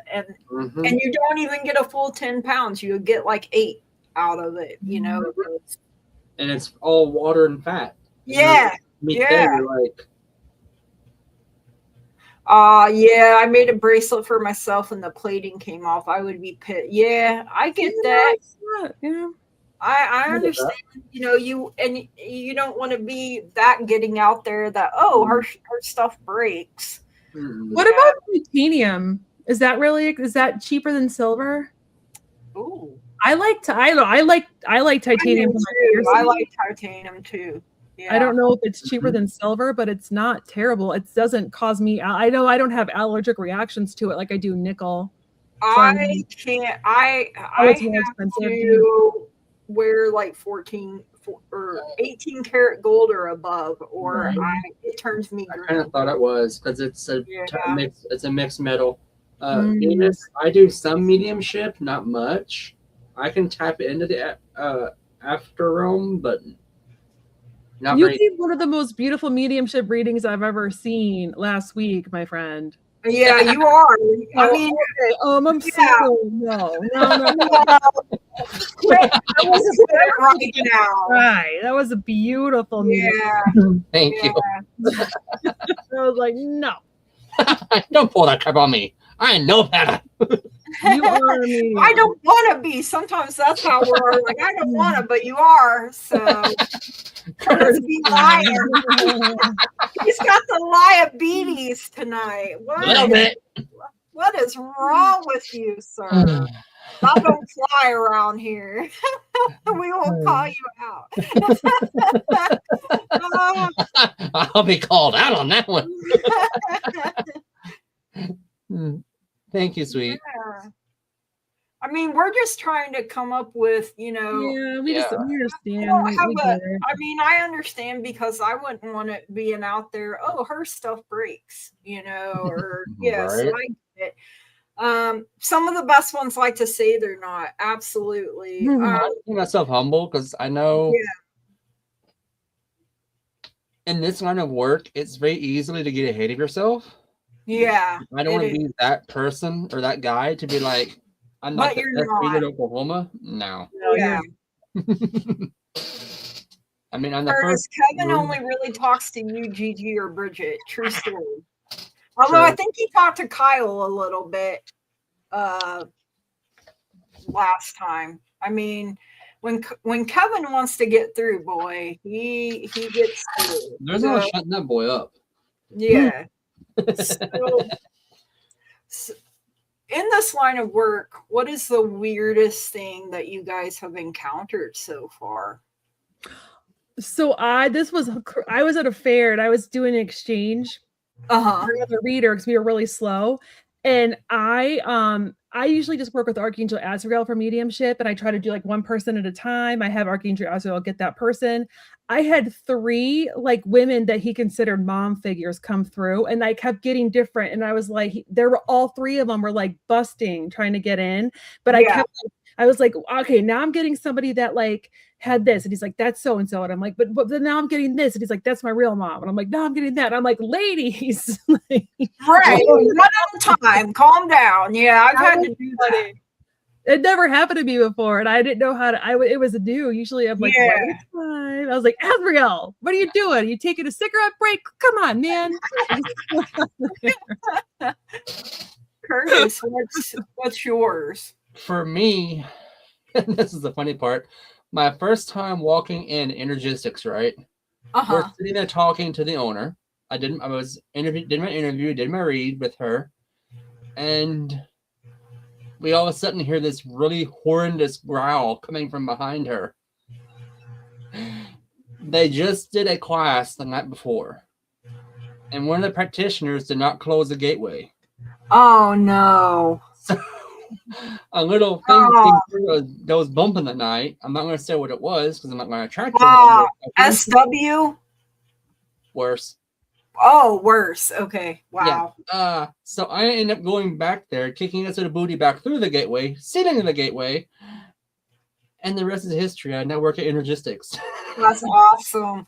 and you don't even get a full 10 pounds. You get like 8 out of it, and it's all water and fat. Yeah. You're like, I made a bracelet for myself and the plating came off. I would be pissed. Yeah, I get that. Yeah. I understand, you don't want to be that getting out there that, her stuff breaks. What about titanium? Is that cheaper than silver? Ooh. I like titanium. I like titanium too. Yeah. I don't know if it's cheaper than silver, but it's not terrible. It doesn't cause me. I know I don't have allergic reactions to it like I do nickel. I can't. I have to wear like 14 or 18 karat gold or above, or it turns me green. I kind of thought it was because it's a mixed metal. Venus, I do some mediumship, not much. I can tap into the after realm, but not you gave one of the most beautiful mediumship readings I've ever seen last week, my friend. Yeah, you are. I mean, I'm sorry. No. Quit. I wasn't right now. Right. That was a beautiful medium. Thank you. I was like, no. Don't pull that crap on me. I know better. You are me. I don't want to be. Sometimes that's how we're like, I don't want to, but you are. So let's be lying. He's got the diabetes tonight. What is wrong with you, sir? That don't fly around here. We won't call you out. I'll be called out on that one. Thank you, sweet. Yeah. I mean, we're just trying to come up with, we understand. I understand because I wouldn't want it being out there. Oh, her stuff breaks, or yes, right. I get it. Some of the best ones like to say they're not. Absolutely. I keep myself humble because I know in this line of work, it's very easily to get ahead of yourself. Yeah. I don't want to be that person or that guy to be like, I'm not the best reader in Oklahoma. No. Yeah. I mean, on the first Kevin only really talks to you, Gigi, or Bridget. True story. Although I think he talked to Kyle a little bit last time. I mean, when Kevin wants to get through, boy, he gets through. There's no shutting that boy up. Yeah. So, in this line of work, what is the weirdest thing that you guys have encountered so far? So I was at a fair and I was doing an exchange for another reader because we were really slow. And I usually just work with Archangel Azrael for mediumship, and I try to do like one person at a time. I have Archangel Azrael get that person. I had 3 like women that he considered mom figures come through, and I kept getting different. And I was like, all 3 of them were like busting, trying to get in. But I was like, okay, now I'm getting somebody that like had this. And he's like, that's so-and-so. And I'm like, but then now I'm getting this. And he's like, that's my real mom. And I'm like, no, I'm getting that. And I'm like, ladies. Right. One at a time. Calm down. Yeah, I've had to do that. It never happened to me before. And I didn't know how to, it was new. Usually I'm like, I was like, Azrael, what are you doing? Are you taking a cigarette break? Come on, man. Curtis, what's yours? For me, this is the funny part. My first time walking in Energistics, right? We're sitting there talking to the owner. did my interview, did my read with her, and we all of a sudden hear this really horrendous growl coming from behind her. They just did a class the night before, and one of the practitioners did not close the gateway. Oh no. So a little thing came through that was bumping that night. I'm not going to say what it was because I'm not going to attract it. SW? Worse. Oh, worse. Okay. Wow. Yeah. So I end up going back there, kicking us in the booty back through the gateway, sitting in the gateway, and the rest is history. I now work at Energistics. That's awesome.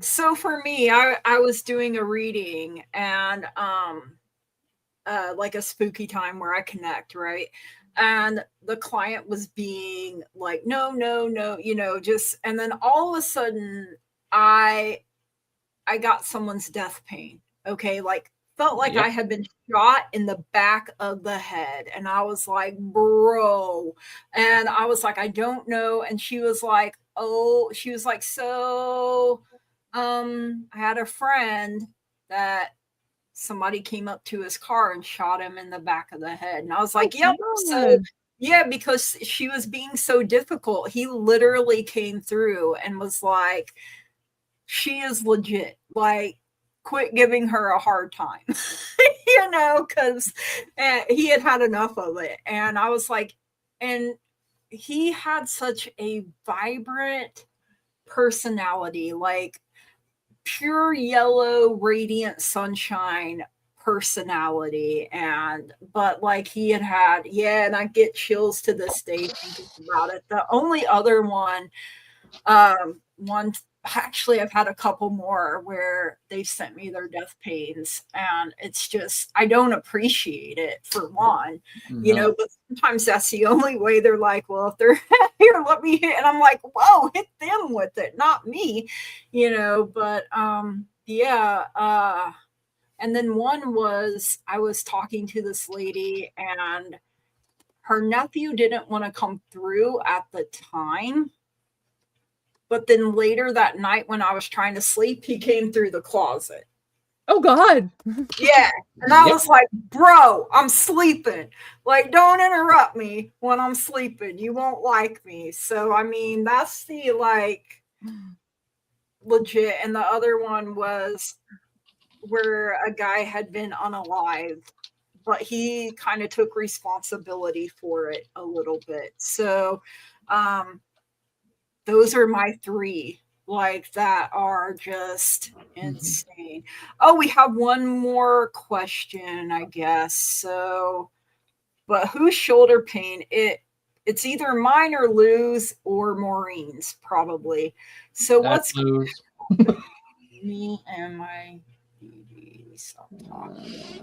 So for me, I was doing a reading and like a spooky time where I connect, right? And the client was being like, no, just, and then all of a sudden I got someone's death pain. Okay. Like felt like I had been shot in the back of the head. And I was like, bro. And I was like, I don't know. And she was like, so I had a friend that somebody came up to his car and shot him in the back of the head. And I was like, yep. So yeah, because she was being so difficult. He literally came through and was like, she is legit. Like, quit giving her a hard time, because he had enough of it. And I was like, and he had such a vibrant personality, like pure yellow, radiant sunshine personality. But like he had, and I get chills to this day thinking about it. The only other one, actually I've had a couple more where they sent me their death pains, and it's just, I don't appreciate it for one, but sometimes that's the only way. They're like, well, if they're here, let me hit. And I'm like, whoa, hit them with it, not me, but and then one was, I was talking to this lady and her nephew didn't want to come through at the time. But then later that night when I was trying to sleep, he came through the closet. Oh, God. Yeah. And I was like, bro, I'm sleeping. Like, don't interrupt me when I'm sleeping. You won't like me. So, I mean, that's the, like, legit. And the other one was where a guy had been unalived, but he kind of took responsibility for it a little bit. So, those are my three, like, that are just insane. Oh, we have one more question, I guess. So, but whose shoulder pain? It's either mine or Lou's or Maureen's, probably. So That's Lou's. Me and my baby sometimes.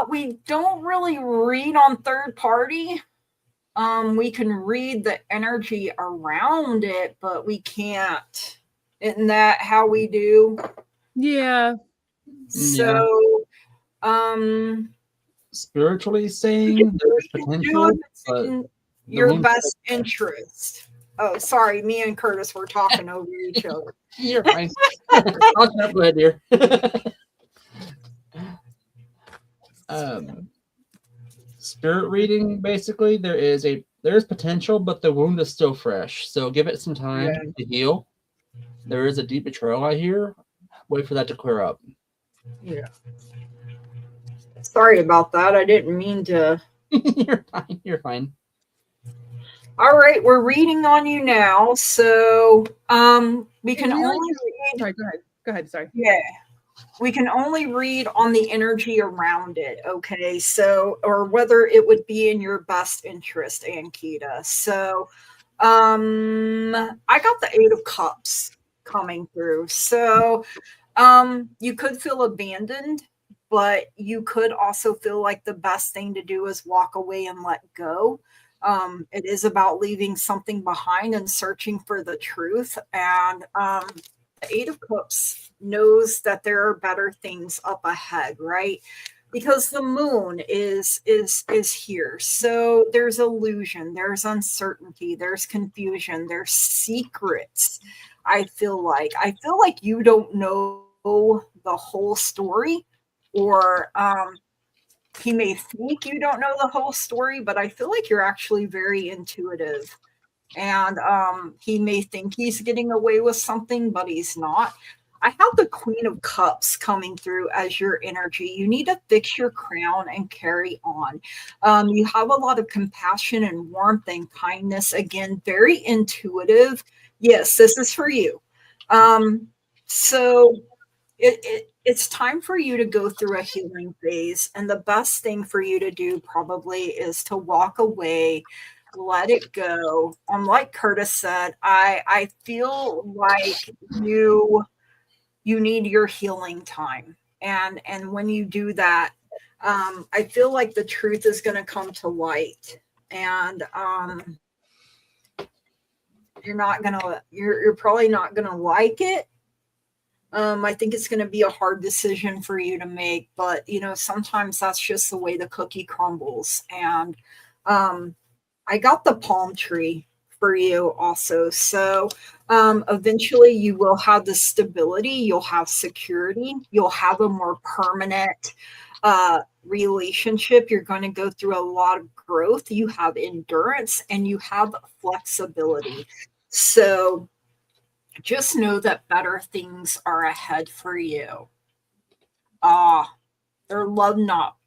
We don't really read on third party. We can read the energy around it, but we can't. Isn't that how we do? Yeah. So, spiritually saying there's potential, but your best interest. Oh, sorry, me and Curtis were talking over each other. You're fine. Go ahead, dear. Spirit reading, basically, there's potential, but the wound is still fresh. So give it some time to heal. There is a deep betrayal I hear. Wait for that to clear up. Yeah. Sorry about that. I didn't mean to. You're fine. You're fine. All right, we're reading on you now. So we can only read. Sorry, go ahead. Sorry. Yeah. We can only read on the energy around it, okay? So, or whether it would be in your best interest, Ankita. So, I got the 8 of Cups coming through. So, you could feel abandoned, but you could also feel like the best thing to do is walk away and let go. It is about leaving something behind and searching for the truth. And the 8 of Cups knows that there are better things up ahead, right? Because the moon is here. So there's illusion, there's uncertainty, there's confusion, there's secrets. I feel like you don't know the whole story, or he may think you don't know the whole story, but I feel like you're actually very intuitive. And he may think he's getting away with something, but he's not. I have the Queen of Cups coming through as your energy. You need to fix your crown and carry on. You have a lot of compassion and warmth and kindness. Again, very intuitive. Yes, this is for you. So it's time for you to go through a healing phase. And the best thing for you to do probably is to walk away, let it go. Like Curtis said, I feel like you need your healing time. And when you do that, I feel like the truth is going to come to light. And you're probably not gonna like it. I think it's going to be a hard decision for you to make, but sometimes that's just the way the cookie crumbles. And I got the palm tree for you also. So eventually you will have the stability, you'll have security, you'll have a more permanent relationship. You're going to go through a lot of growth. You have endurance and you have flexibility. So just know that better things are ahead for you. Their love knot.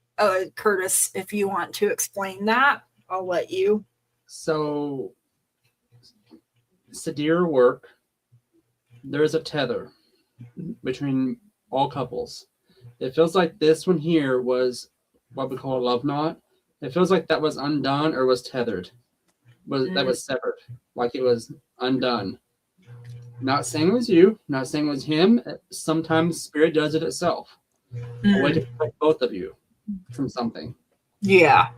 Curtis, if you want to explain that, I'll let you. So, Sadir work, there is a tether between all couples. It feels like this one here was what we call a love knot. It feels like that was undone or was tethered. That was severed, like it was undone. Not saying it was you, not saying it was him. Sometimes spirit does it itself. A way to protect both of you from something. Yeah.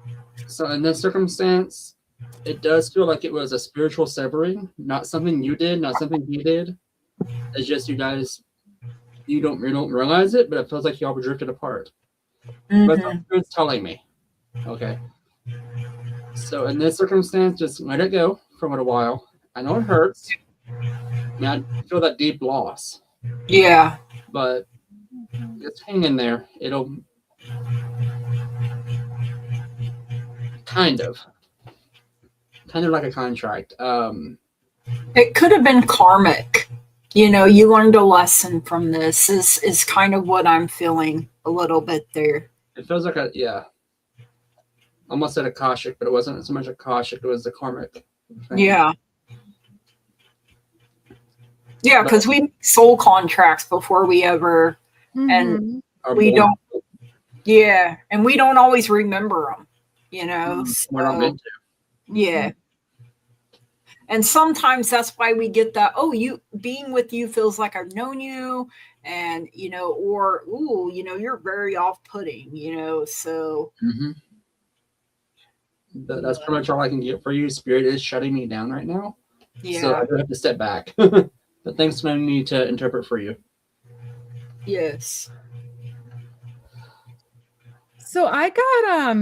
So in this circumstance, it does feel like it was a spiritual severing, not something you did, not something he did. It's just you guys, you don't realize it, but it feels like you all were drifted apart. But it's telling me. Okay. So in this circumstance, just let it go for a little while. I know it hurts. I feel that deep loss. Yeah. But just hang in there. It'll kind of like a contract. It could have been karmic. You learned a lesson from this is kind of what I'm feeling a little bit there. It feels like almost said Akashic, but it wasn't so much Akashic, it was the karmic thing. Yeah. Yeah, because we soul contracts before we ever, and we don't, yeah, and we don't always remember them, so, we're not meant to. Yeah. And sometimes that's why we get that, being with you feels like I've known you, and, or, you're very off-putting, so. That's pretty much all I can get for you. Spirit is shutting me down right now. Yeah. So I do have to step back. But thanks for letting me to interpret for you. Yes. So I got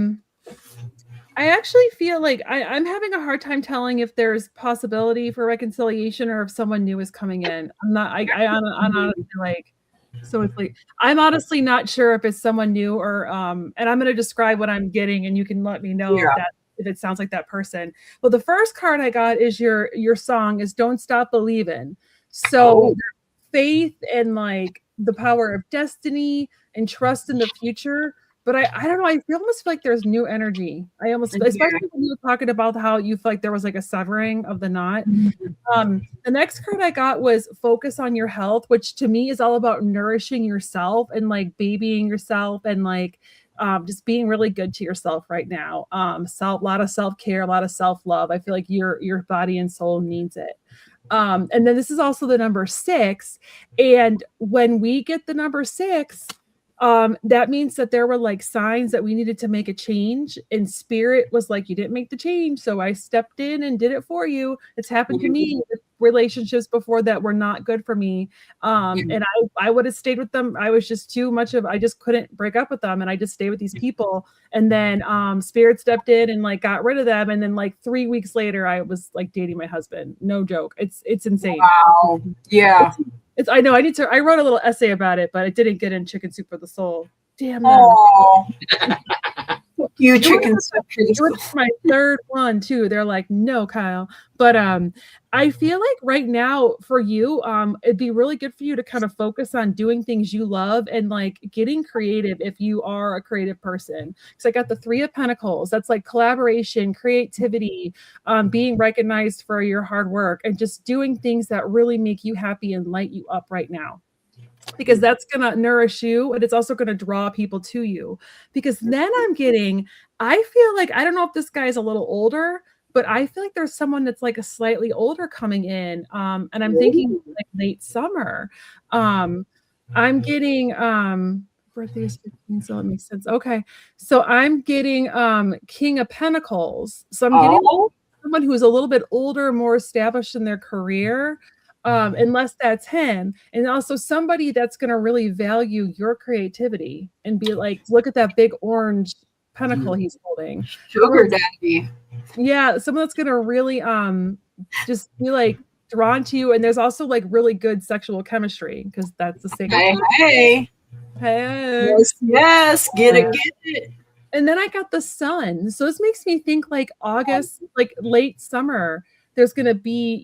I actually feel like I'm having a hard time telling if there's possibility for reconciliation or if someone new is coming in. I'm honestly like, so it's like I'm honestly not sure if it's someone new or and I'm going to describe what I'm getting and you can let me know if it sounds like that person. Well, the first card I got is your song is Don't Stop Believing. So faith and like the power of destiny and trust in the future. But I don't know. I almost feel like there's new energy. Especially when you were talking about how you feel like there was like a severing of the knot. The next card I got was Focus on Your Health, which to me is all about nourishing yourself and like babying yourself and like just being really good to yourself right now. A lot of self-care, a lot of self-love. I feel like your body and soul needs it. And then this is also the number 6. And when we get the number 6, that means that there were like signs that we needed to make a change, and spirit was like, you didn't make the change. So I stepped in and did it for you. It's happened to me with relationships before that were not good for me. And I would have stayed with them. I was just I just couldn't break up with them. And I just stayed with these people. And then spirit stepped in and like got rid of them. And then like 3 weeks later, I was like dating my husband. No joke. It's insane. Wow. Yeah. I know I wrote a little essay about it, but it didn't get in Chicken Soup for the Soul. Damn. You Chicken Soup. It was my third one too. They're like, no, Kyle. But I feel like right now for you, it'd be really good for you to kind of focus on doing things you love and like getting creative if you are a creative person. So I got the 3 of Pentacles. That's like collaboration, creativity, being recognized for your hard work and just doing things that really make you happy and light you up right now. because that's going to nourish you, and it's also going to draw people to you. Because then I feel like, I don't know if this guy is a little older, but I feel like there's someone that's like a slightly older coming in. And I'm thinking like late summer. I'm getting birthday is 15, so it makes sense. Okay. So I'm getting King of Pentacles. So I'm getting someone who's a little bit older, more established in their career. Unless that's him, and also somebody that's going to really value your creativity and be like, look at that big orange pentacle he's holding. Sugar daddy. Yeah, someone that's going to really just be like drawn to you, and there's also like really good sexual chemistry, because that's the same. Hey. Yes, get it. And then I got the sun, so this makes me think like August, like late summer. There's going to be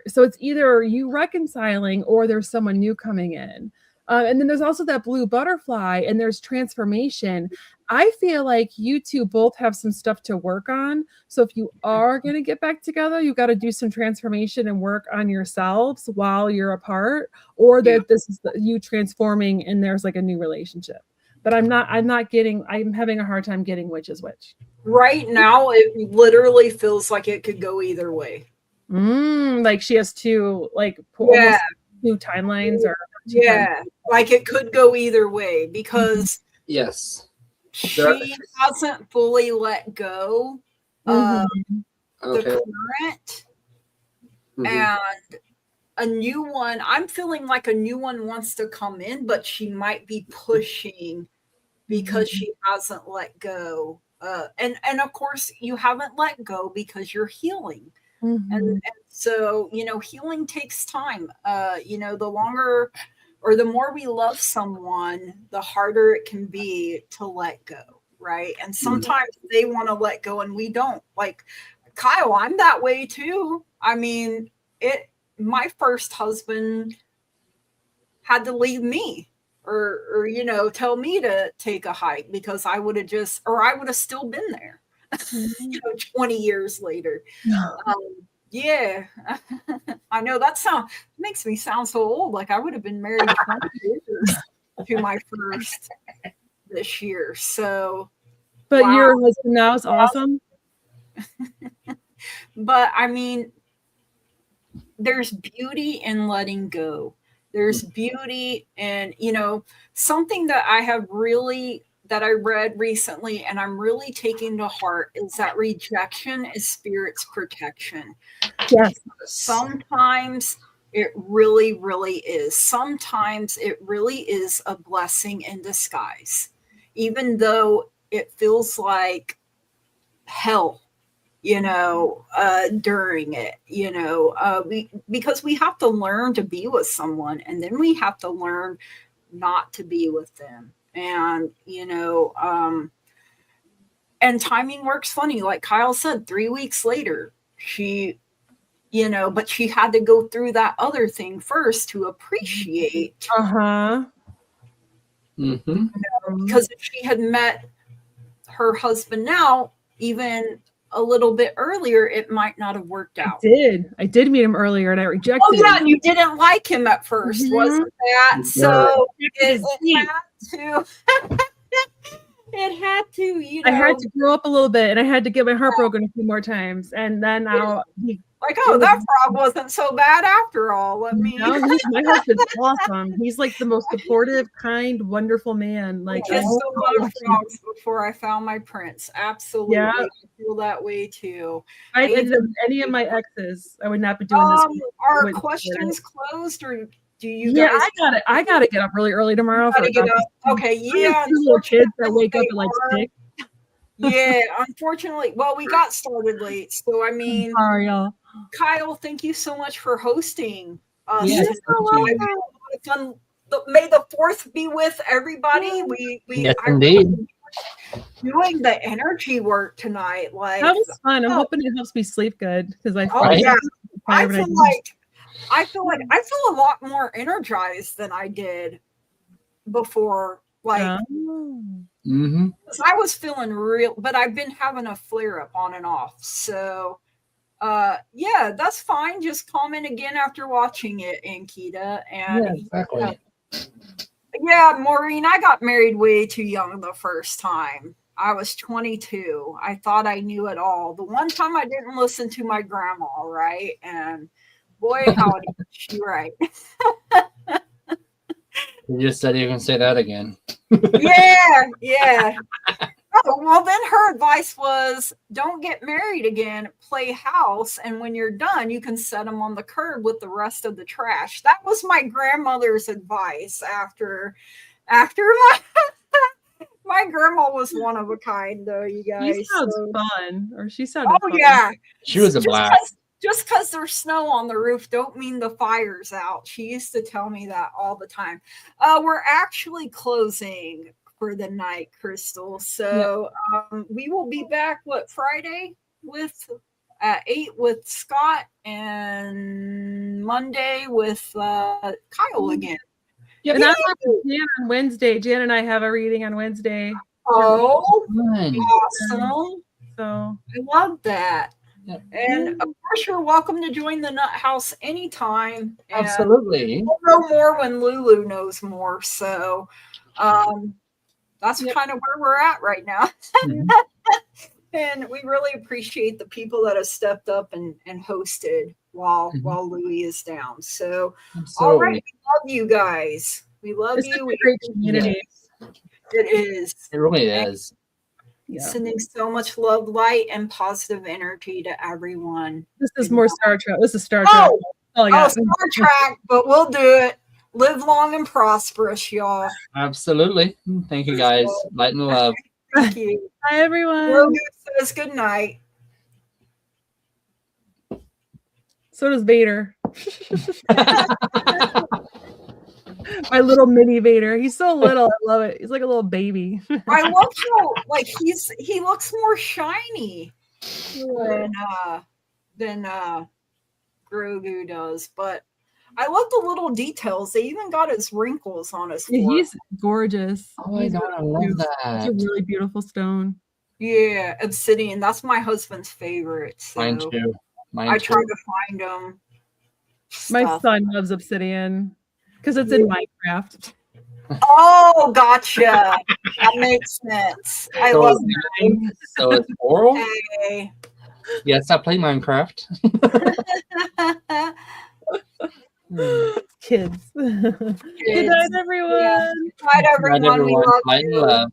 it's either you reconciling or there's someone new coming in. And then there's also that blue butterfly, and there's transformation. I feel like you two both have some stuff to work on. So if you are going to get back together, you got to do some transformation and work on yourselves while you're apart, or that this is you transforming and there's like a new relationship. But I'm having a hard time getting which is which. Right now, it literally feels like it could go either way. Like she has two, like two timelines, or like it could go either way, because yes, she hasn't fully let go of the current, and a new one. I'm feeling like a new one wants to come in, but she might be pushing because she hasn't let go. And of course, you haven't let go because you're healing. And so, healing takes time. The longer or the more we love someone, the harder it can be to let go, right? And sometimes they want to let go and we don't. Like Kyle, I'm that way too. I mean, my first husband had to leave me or tell me to take a hike, because I would have still been there 20 years later. I know that makes me sound so old, like I would have been married 20 years to my first this year. So but your husband now is awesome. But I mean, there's beauty in letting go. There's beauty in, something that I read recently, and I'm really taking to heart, is that rejection is spirit's protection. Yes. Sometimes it really, really is. Sometimes it really is a blessing in disguise, even though it feels like hell, during it, because we have to learn to be with someone, and then we have to learn not to be with them. And, and timing works funny. Like Kyle said, 3 weeks later, but she had to go through that other thing first to appreciate. Because if she had met her husband now, even a little bit earlier, it might not have worked out. I did meet him earlier, and I rejected him. And you didn't like him at first, wasn't that? So it had to. It had to, I had to grow up a little bit, and I had to get my heart broken a few more times, and then now that frog wasn't so bad after all. My husband's awesome. He's like the most supportive, kind, wonderful man. Like I still loved frogs before I found my prince. Absolutely, I feel that way too. Any of my exes, I would not be doing this. Are questions closed, or do you guys? I gotta get up really early tomorrow. Okay, yeah. Little kids that wake up at like 6. Yeah, unfortunately. Well, we got started late, so I mean, sorry, y'all. Kyle, thank you so much for hosting us. Yes, fun. May the 4th be with everybody. Yes, indeed. Doing the energy work tonight, like that was fun. I'm hoping it helps me sleep good, because I feel a lot more energized than I did before. Like, I was feeling real, but I've been having a flare up on and off. So, that's fine. Just comment again after watching it, Ankita. And exactly. Yeah, Maureen, I got married way too young the first time. I was 22. I thought I knew it all. The one time I didn't listen to my grandma, right? And boy, howdy, she right. You just said you can say that again. Yeah. Oh, well, then her advice was don't get married again, play house. And when you're done, you can set them on the curb with the rest of the trash. That was my grandmother's advice after my grandma was one of a kind, though, you guys. She sounds fun. Or she sounded fun. Yeah. She was a blast. Just because there's snow on the roof don't mean the fire's out. She used to tell me that all the time. We're actually closing for the night, Crystal. So we will be back, Friday at 8 with Scott and Monday with Kyle again. Yep. And I'm with Jan on Wednesday. Jan and I have a reading on Wednesday. Oh, awesome. So I love that. Yep. And of course, you're welcome to join the Nut House anytime. Absolutely. We'll know more when Lulu knows more. So that's kind of where we're at right now. And we really appreciate the people that have stepped up and hosted while Louie is down. So, all right, we love you guys. We love you. It's a great community. It is. It really is. Yeah. Sending so much love, light, and positive energy to everyone. This is more Star Trek. This is Star Trek. Star Trek, but we'll do it. Live long and prosperous, y'all. Absolutely. Thank you, guys. Light and love. Thank you. Bye, everyone. Grogu says good night. So does Vader. My little mini Vader. He's so little. I love it. He's like a little baby. I love how he looks more shiny than Grogu does, but I love the little details. They even got his wrinkles on his forehead. He's gorgeous. Oh my God, I love that. It's a really beautiful stone. Yeah, obsidian. That's my husband's favorite. So Mine too. I try to find them. My son loves obsidian because it's in Minecraft. Oh, gotcha. That makes sense. I love that. So it's oral? Hey. Yes, I play Minecraft. Kids. Good night, everyone. Good night, everyone. We love you.